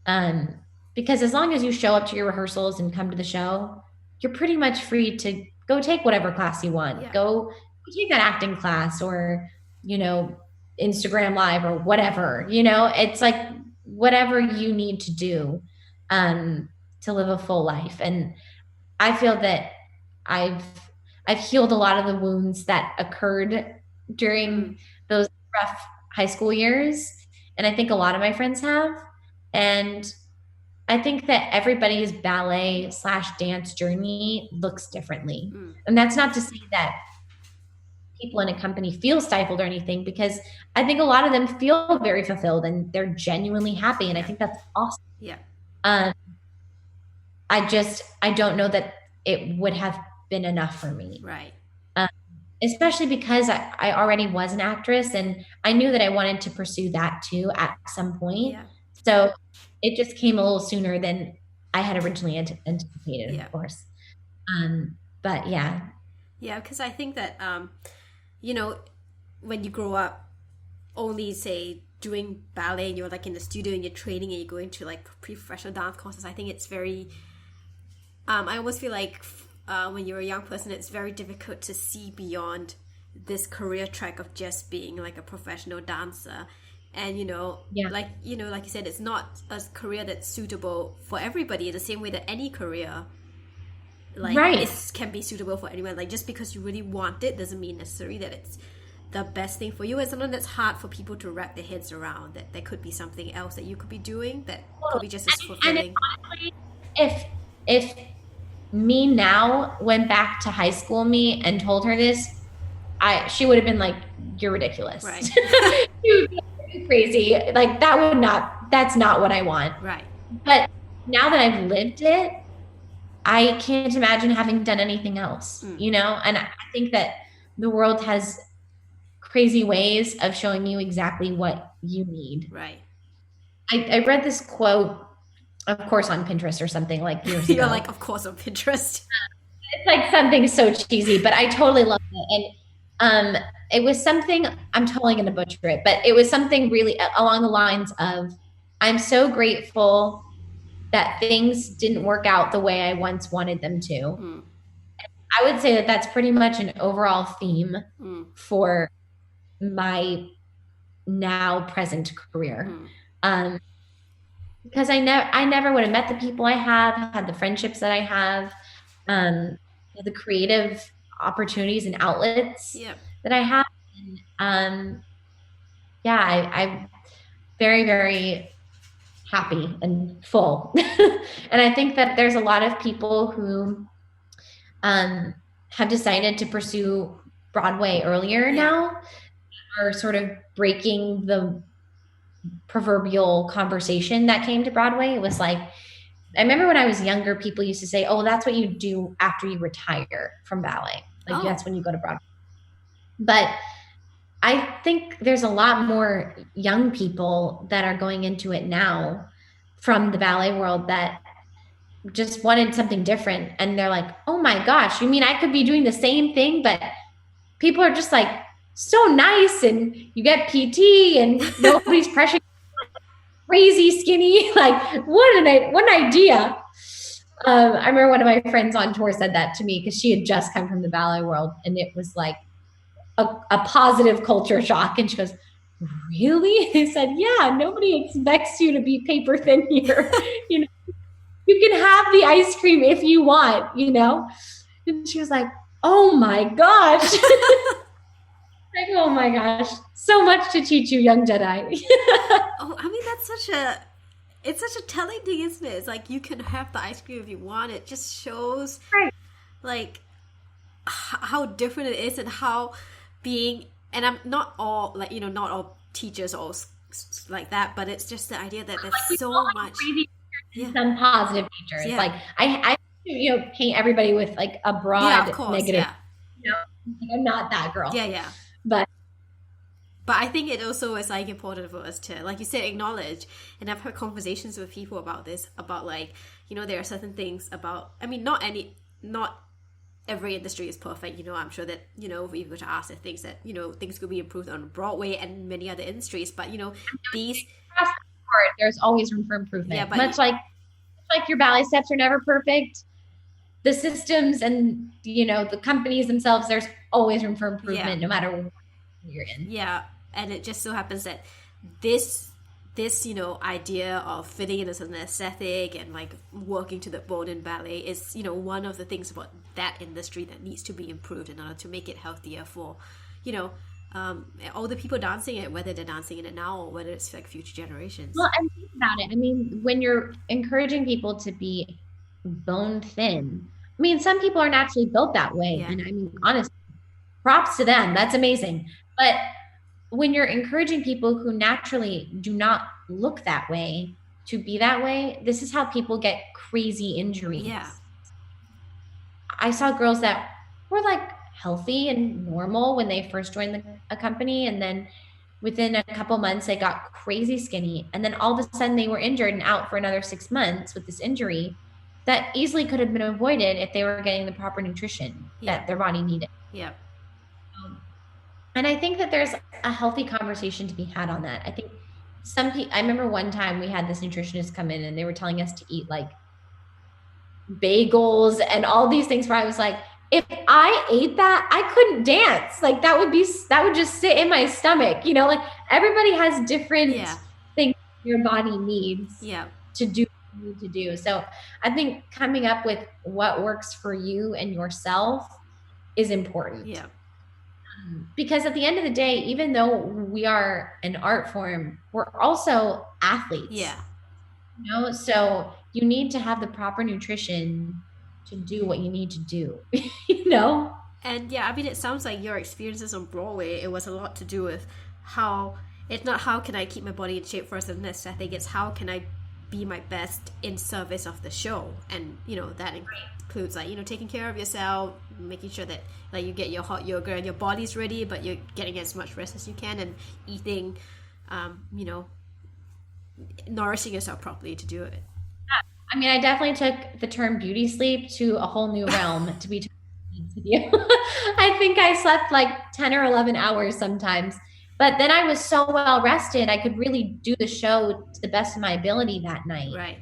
Um, because as long as you show up to your rehearsals and come to the show, you're pretty much free to go take whatever class you want. Yeah. Go take that acting class or, you know, Instagram live or whatever, you know, it's like whatever you need to do to live a full life. And I feel that I've I've healed a lot of the wounds that occurred Mm, during those rough high school years, and I think a lot of my friends have. And I think that everybody's ballet slash dance journey looks differently. mm, And that's not to say that people in a company feel stifled or anything, because I think a lot of them feel very fulfilled and they're genuinely happy. And I yeah. think that's awesome. Yeah. Um, I don't know that it would have been enough for me. Right. Um, Especially because I already was an actress and I knew that I wanted to pursue that too at some point. Yeah. So it just came a little sooner than I had originally anticipated, Yeah. of course. But yeah. Yeah, because I think that you know, when you grow up only say doing ballet and you're like in the studio and you're training and you're going to like professional dance courses, I think it's very I almost feel like when you're a young person, it's very difficult to see beyond this career track of just being like a professional dancer. And Yeah. like you said, it's not a career that's suitable for everybody in the same way that any career like Right. it can be suitable for anyone. Like just because you really want it doesn't mean necessarily that it's the best thing for you. And sometimes that's hard for people to wrap their heads around, that there could be something else that you could be doing that could be just as And it, fulfilling. honestly, if me now went back to high school me and told her this, she would have been like, "You're ridiculous. Right. You're crazy. Like that's not what I want." Right. But now that I've lived it, I can't imagine having done anything else, Mm. you know? And I think that the world has crazy ways of showing you exactly what you need. Right. I read this quote, of course, on Pinterest or something like years You're ago. like, of course, on Pinterest. It's like something so cheesy, but I totally love it. And it was something, I'm totally going to butcher it, but it was something really along the lines of, "I'm so grateful that things didn't work out the way I once wanted them to." Mm. I would say that that's pretty much an overall theme for my now present career. Because I never would have met the people I have, had the friendships that I have, the creative opportunities and outlets Yep. that I have. And, yeah, I'm very, very happy and full. And I think that there's a lot of people who have decided to pursue Broadway earlier now, are sort of breaking the proverbial conversation that came to Broadway. It was like, I remember when I was younger, people used to say, "Oh, that's what you do after you retire from ballet. Like that's when you go to Broadway." But I think there's a lot more young people that are going into it now from the ballet world that just wanted something different. And they're like, "Oh my gosh, you mean I could be doing the same thing, but people are just like so nice and you get PT and nobody's pressuring crazy skinny." Like what an idea. I remember one of my friends on tour said that to me because she had just come from the ballet world and it was like a positive culture shock. And she goes, "Really?" I said, "Yeah, nobody expects you to be paper thin here. You know, you can have the ice cream if you want, you know?" And she was like, "Oh my gosh." Like, oh my gosh, so much to teach you, young Jedi. Oh, I mean, it's such a telling thing, isn't it? It's like you can have the ice cream if you want. It just shows like how different it is and how and I'm not all like, not all teachers or like that, but it's just the idea that there's so much. Yeah. some positive nature. It's Yeah. like I paint everybody with like a Yeah, of broad course. negative. Yeah. I'm not that girl, Yeah, yeah. but But I think it also is like important for us to, like you said, acknowledge. And I've had conversations with people about this, about like, there are certain things about, I mean, not every industry is perfect. I'm sure that, if we were to ask the things that, things could be improved on Broadway and many other industries. But, these, across the board, there's always room for yeah, improvement. but Much like your ballet steps are never perfect, the systems and the companies themselves, there's always room for improvement, no matter what you're in. Yeah, and it just so happens that this idea of fitting in as an aesthetic and like working to the bone in ballet is one of the things about that industry that needs to be improved in order to make it healthier for you know all the people dancing it, whether they're dancing in it now or whether it's like future generations. Well, and think about it. I mean, when you're encouraging people to be bone thin, I mean, some people are naturally built that way. Yeah. And I mean, honestly, props to them. That's amazing. But when you're encouraging people who naturally do not look that way to be that way, this is how people get crazy injuries. Yeah. I saw girls that were like healthy and normal when they first joined a company, and then within a couple months they got crazy skinny, and then all of a sudden they were injured and out for another 6 months with this injury that easily could have been avoided if they were getting the proper nutrition that their body needed. Yeah. And I think that there's a healthy conversation to be had on that. I think I remember one time we had this nutritionist come in and they were telling us to eat like bagels and all these things where I was like, if I ate that, I couldn't dance. Like that would just sit in my stomach, like everybody has different things your body needs to do what you need to do. So I think coming up with what works for you and yourself is important. Yeah. Because at the end of the day, even though we are an art form, we're also athletes. Yeah. So you need to have the proper nutrition to do what you need to do, And yeah, I mean, it sounds like your experiences on Broadway, it was a lot to do with it's not how can I keep my body in shape first and aesthetic, it's how can I be my best in service of the show. And, that includes like, taking care of yourself, making sure that like you get your hot yoga and your body's ready, but you're getting as much rest as you can and eating, nourishing yourself properly to do it. I mean, I definitely took the term beauty sleep to a whole new realm, to be honest with you. I think I slept like 10 or 11 hours sometimes, but then I was so well rested, I could really do the show to the best of my ability that night. Right.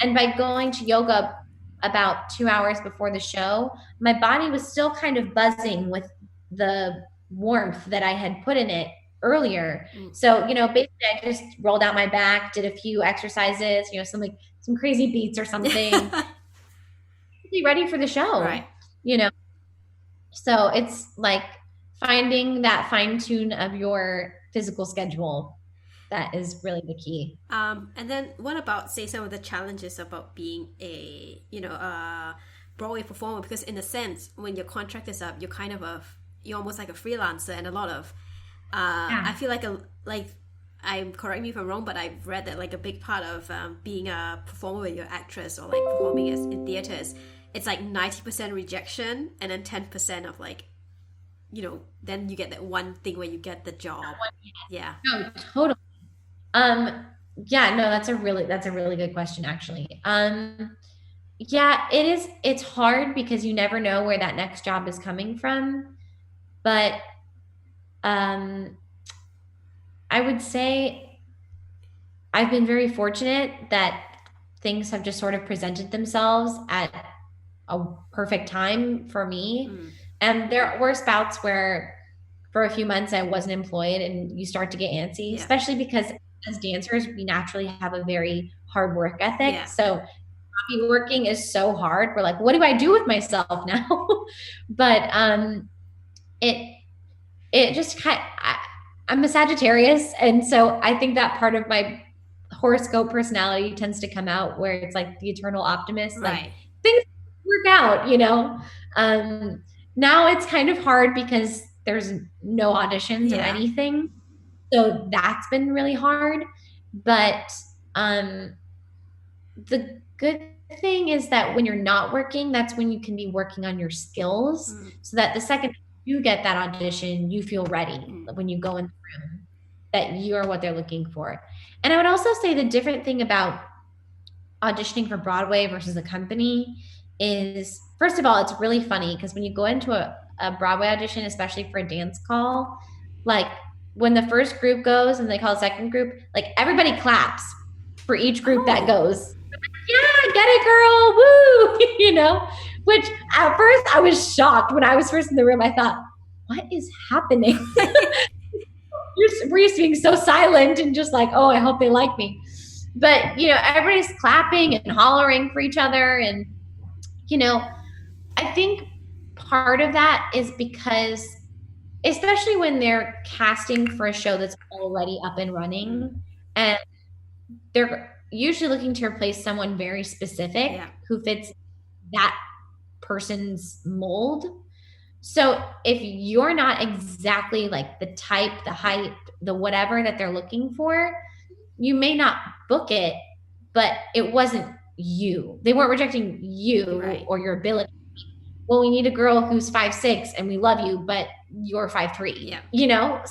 And by going to yoga about 2 hours before the show, my body was still kind of buzzing with the warmth that I had put in it earlier. So, basically I just rolled out my back, did a few exercises, some crazy beats or something. Be ready for the show. Right. So it's like finding that fine tune of your physical schedule. That is really the key. And then what about, say, some of the challenges about being a Broadway performer? Because in a sense, when your contract is up, you're almost like a freelancer, and a lot of I feel like I'm, correct me if I'm wrong, but I've read that like a big part of being a performer when you're an actress or like performing in theaters, it's like 90% rejection and then 10% of like, then you get that one thing where you get the job. Yeah. No, totally. Yeah, no, that's a really good question, actually. Yeah, it is. It's hard because you never know where that next job is coming from. But I would say I've been very fortunate that things have just sort of presented themselves at a perfect time for me. And there were spouts where for a few months I wasn't employed and you start to get antsy, especially because as dancers, we naturally have a very hard work ethic. Yeah. So working is so hard. We're like, what do I do with myself now? But it just I'm a Sagittarius. And so I think that part of my horoscope personality tends to come out where it's like the eternal optimist, right. Like things work out, Now it's kind of hard because there's no auditions or anything. So that's been really hard. But the good thing is that when you're not working, that's when you can be working on your skills Mm, so that the second you get that audition, you feel ready mm. when you go in the room, that you are what they're looking for. And I would also say the different thing about auditioning for Broadway versus a company is, first of all, it's really funny because when you go into a Broadway audition, especially for a dance call, like when the first group goes and they call the second group, like everybody claps for each group that Oh. goes. Yeah, get it, girl, woo, which at first I was shocked when I was first in the room. I thought, what is happening? We're used to being so silent and just like, oh, I hope they like me. But, everybody's clapping and hollering for each other. And, you know, I think part of that is because, especially when they're casting for a show that's already up and Mm, running, and they're usually looking to replace someone very specific yeah. who fits that person's mold. So if you're not exactly like the type, the height, the whatever that they're looking for, you may not book it, but it wasn't you. They weren't rejecting you Right. or your ability. Well, we need a girl who's 5'6" and we love you, but you're 5'3". Yeah.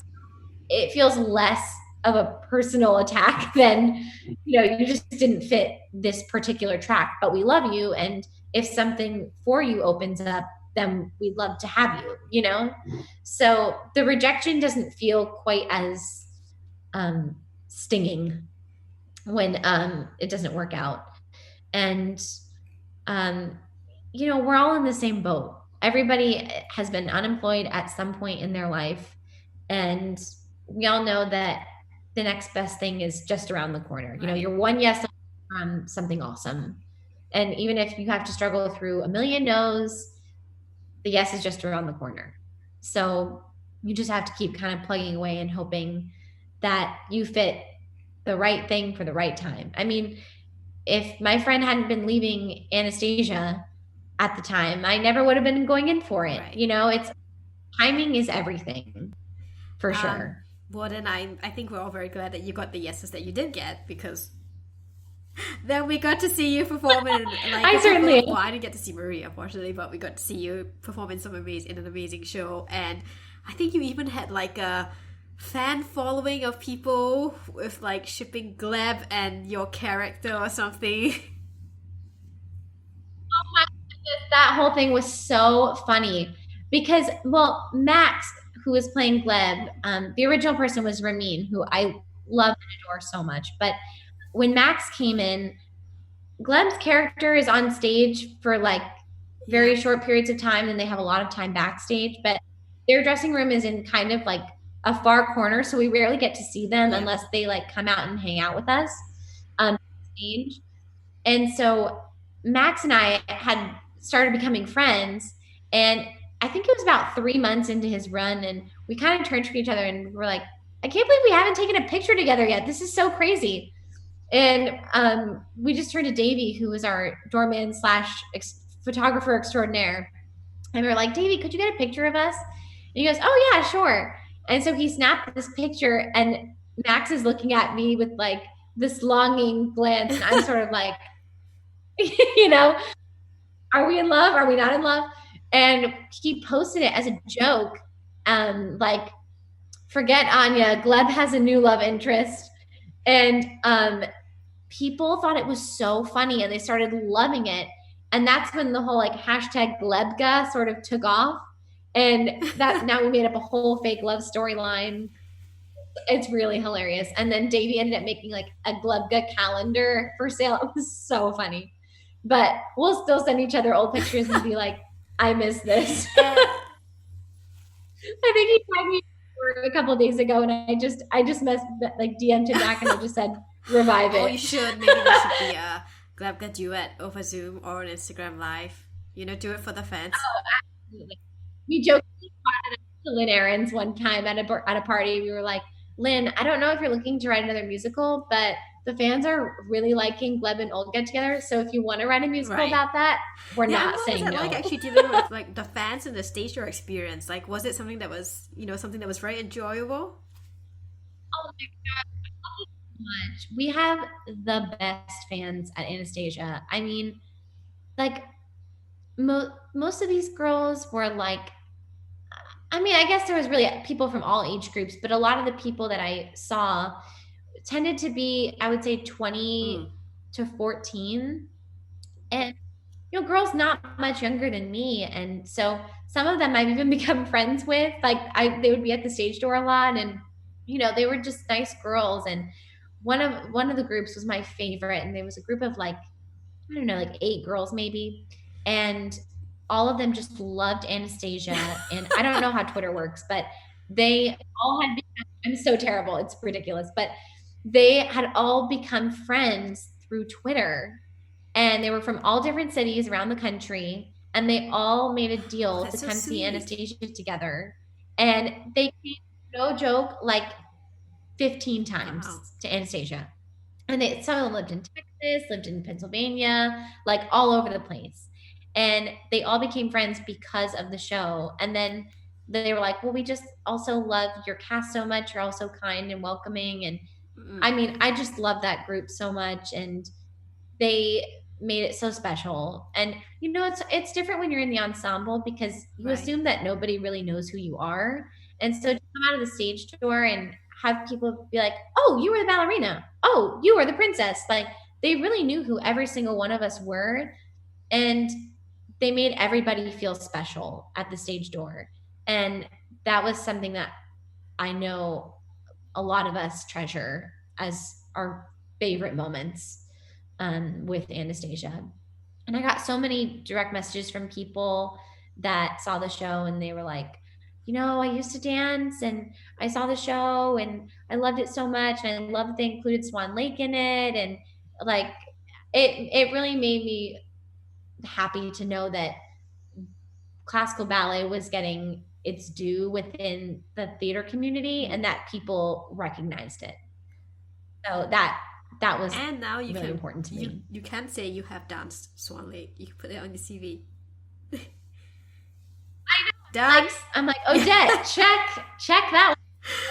It feels less of a personal attack than, you just didn't fit this particular track, but we love you. And if something for you opens up, then we'd love to have you. So the rejection doesn't feel quite as stinging when it doesn't work out. And um, we're all in the same boat. Everybody has been unemployed at some point in their life, and we all know that the next best thing is just around the corner. Right. You're one yes from something awesome. And even if you have to struggle through a million no's, the yes is just around the corner. So you just have to keep kind of plugging away and hoping that you fit the right thing for the right time. I mean, if my friend hadn't been leaving Anastasia at the time, I never would have been going in for it. Right. It's timing is everything for Um, sure. well, then I think we're all very glad that you got the yeses that you did get, because then we got to see you perform in like I a certainly couple. Well, I didn't get to see Marie, unfortunately, but we got to see you perform in an amazing show, and I think you even had like a fan following of people with like shipping Gleb and your character or something. oh my goodness, that whole thing was so funny because, well, Max, who was playing Gleb, the original person was Ramin, who I love and adore so much. But when Max came in, Gleb's character is on stage for like Yeah. very short periods of time, and they have a lot of time backstage. But their dressing room is in kind of like a far corner, so we rarely get to see them Yeah. unless they like come out and hang out with us stage. And so Max and I had started becoming friends, and I think it was about 3 months into his run, and we kind of turned to each other and we're like, I can't believe we haven't taken a picture together yet. This is so crazy. And we just turned to Davey, who was our doorman slash photographer extraordinaire. And we were like, Davey, could you get a picture of us? And he goes, oh, yeah, sure. And so he snapped this picture, and Max is looking at me with like this longing glance. And I'm sort of like, you know, are we in love? Are we not in love? And he posted it as a joke. Like, forget Anya, Gleb has a new love interest. And people thought it was so funny and they started loving it. And that's when the whole like hashtag Glebga sort of took off. And that now we made up a whole fake love storyline. It's really hilarious. And then Davey ended up making like a Glebga calendar for sale. It was so funny. But we'll still send each other old pictures and be like, I miss this. And I think he tagged me a couple of days ago, and I just messed like DM'd him back, and I just said revive oh, it. you should. Maybe there should be a Glebga duet over Zoom or on Instagram Live. Do it for the fans. We jokingly brought it up to Lynn Ahrens one time at a party. We were like, Lynn, I don't know if you're looking to write another musical, but the fans are really liking Gleb and Olga together. So if you want to write a musical Right. about that, we're Yeah, not what was saying it no. like actually dealing with like the fans and the stage show experience? Like, was it something that was, something that was very enjoyable? Oh my God. much. We have the best fans at Anastasia. I mean, like most of these girls were like, I mean, I guess there was really people from all age groups, but a lot of the people that I saw tended to be, I would say, 20 to 14. And, girls not much younger than me. And so some of them I've even become friends with. Like, they would be at the stage door a lot, and, they were just nice girls. And one of the groups was my favorite. And there was a group of like, I don't know, like 8 girls maybe. And all of them just loved Anastasia. And I don't know how Twitter works, but they all had become, I'm so terrible. It's ridiculous. But they had all become friends through Twitter. And they were from all different cities around the country. And they all made a deal to so come see sweet. Anastasia together. And they came, no joke, like 15 times to Anastasia. And some of them lived in Texas, lived in Pennsylvania, like all over the place. And they all became friends because of the show. And then they were like, well, we just also love your cast so much. You're all so kind and welcoming. And I mean, I just love that group so much. And they made it so special. And it's different when you're in the ensemble, because you assume that nobody really knows who you are. And so to come out of the stage door and have people be like, oh, you were the ballerina, oh, you were the princess, like they really knew who every single one of us were. And they made everybody feel special at the stage door. And that was something that I know a lot of us treasure as our favorite moments with Anastasia. And I got so many direct messages from people that saw the show, and they were like, I used to dance and I saw the show and I loved it so much. And I love that they included Swan Lake in it. And like, it really made me happy to know that classical ballet was getting its due within the theater community, and that people recognized it. So that was and now you really can, important to me. You can say you have danced Swan Lake. You can put it on your CV. I know. Done. I'm like, Odette, check that one.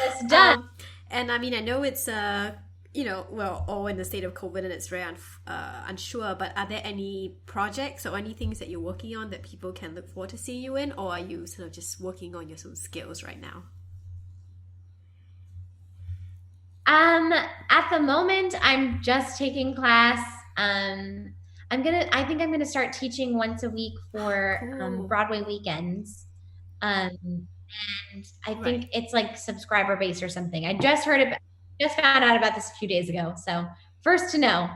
It's done. And I mean, I know it's all in the state of COVID, and it's very unsure. But are there any projects or any things that you're working on that people can look forward to seeing you in, or are you sort of just working on your own skills right now? At the moment, I'm just taking class. I think I'm gonna start teaching once a week for Broadway weekends. And I think it's like subscriber based or something. I just found out about this a few days ago. So first to know.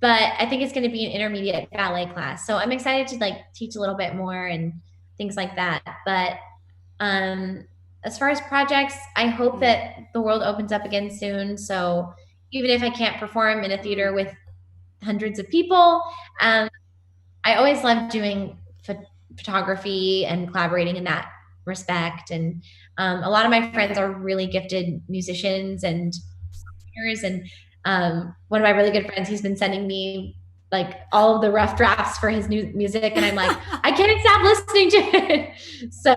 But I think it's going to be an intermediate ballet class. So I'm excited to like teach a little bit more and things like that. But as far as projects, I hope that the world opens up again soon. So even if I can't perform in a theater with hundreds of people, I always love doing photography and collaborating in that respect. And a lot of my friends are really gifted musicians and singers. And one of my really good friends, he's been sending me like all of the rough drafts for his new music, and I'm like, I can't stop listening to it. So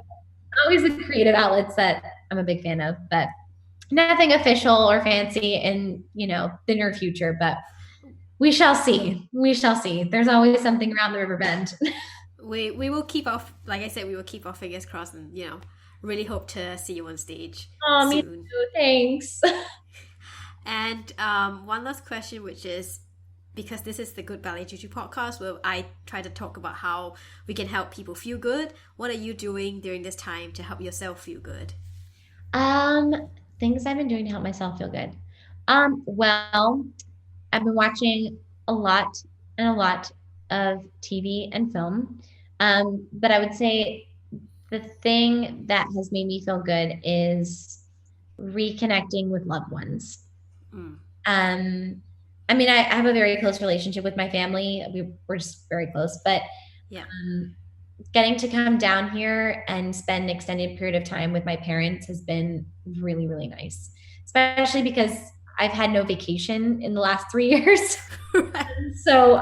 always the creative outlets that I'm a big fan of, but nothing official or fancy in the near future. But we shall see. There's always something around the river bend. We will keep off, like I said, we will keep our fingers crossed, and really hope to see you on stage soon. Me too. Thanks. And one last question, which is, because this is the Good Ballet Juju podcast where I try to talk about how we can help people feel good. What are you doing during this time to help yourself feel good? Things I've been doing to help myself feel good. Well, I've been watching a lot of TV and film. But I would say the thing that has made me feel good is reconnecting with loved ones. I mean, I have a very close relationship with my family. We're just very close, but getting to come down here and spend an extended period of time with my parents has been really, really nice, especially because I've had no vacation in the last 3 years. So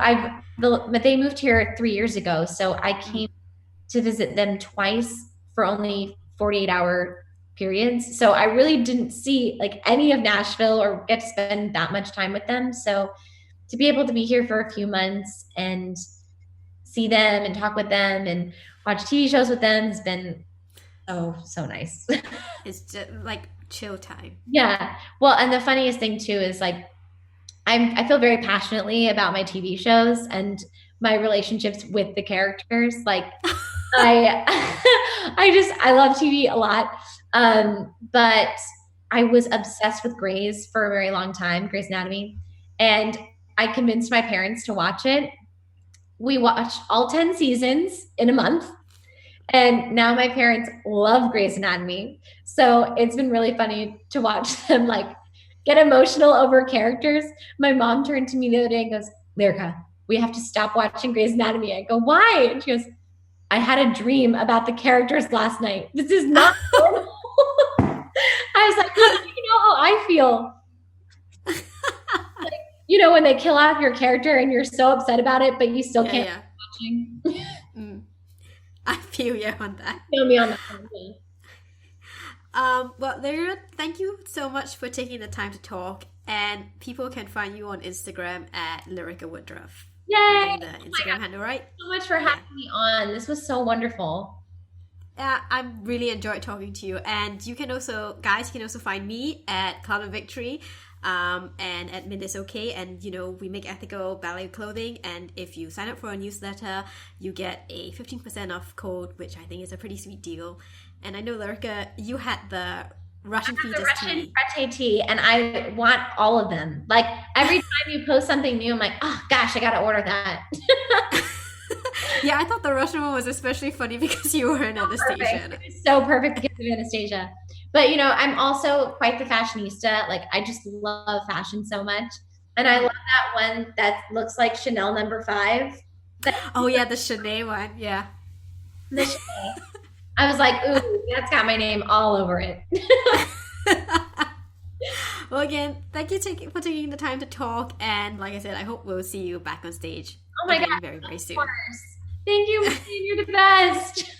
but they moved here 3 years ago. So I came to visit them twice for only 48-hour periods. So I really didn't see like any of Nashville or get to spend that much time with them. So to be able to be here for a few months and see them and talk with them and watch TV shows with them has been so nice. It's just like chill time. Yeah. Well, and the funniest thing too is like I feel very passionately about my TV shows and my relationships with the characters. Like I I love TV a lot. But I was obsessed with Grey's for a very long time, Grey's Anatomy. And I convinced my parents to watch it. We watched all 10 seasons in a month. And now my parents love Grey's Anatomy. So it's been really funny to watch them like get emotional over characters. My mom turned to me the other day and goes, Lyrica, we have to stop watching Grey's Anatomy. I go, why? And she goes, I had a dream about the characters last night. This is not normal. I was like, how do you know how I feel? Like, you know, when they kill off your character and you're so upset about it, but you still can't keep watching. I feel you on that. Feel me on that one. Well, Lyra, thank you so much for taking the time to talk. And people can find you on Instagram at Lyrica Woodruff. Yay! The Instagram handle, right? So much for having me on. This was so wonderful. I really enjoyed talking to you. And you can also, guys, you can also find me at Cloud of Victory and at Mint is Okay. And, you know, we make ethical ballet clothing. And if you sign up for a newsletter, you get a 15% off code, which I think is a pretty sweet deal. And I know, Lyrica, you had the Russian fetus tea. Frette tea, and I want all of them. Like every time you post something new, I'm like, oh gosh, I gotta order that. Yeah, I thought the Russian one was especially funny because you were in Anastasia. It was so perfect because of Anastasia. But you know, I'm also quite the fashionista. Like I just love fashion so much. And I love that one that looks like Chanel No. 5. Oh yeah, the Chanel one, yeah. The Chanel. I was like, ooh, that's got my name all over it. Well, again, thank you for taking the time to talk. And like I said, I hope we'll see you back on stage. Oh my God. Very, very soon. Thank you, Martine. You're the best.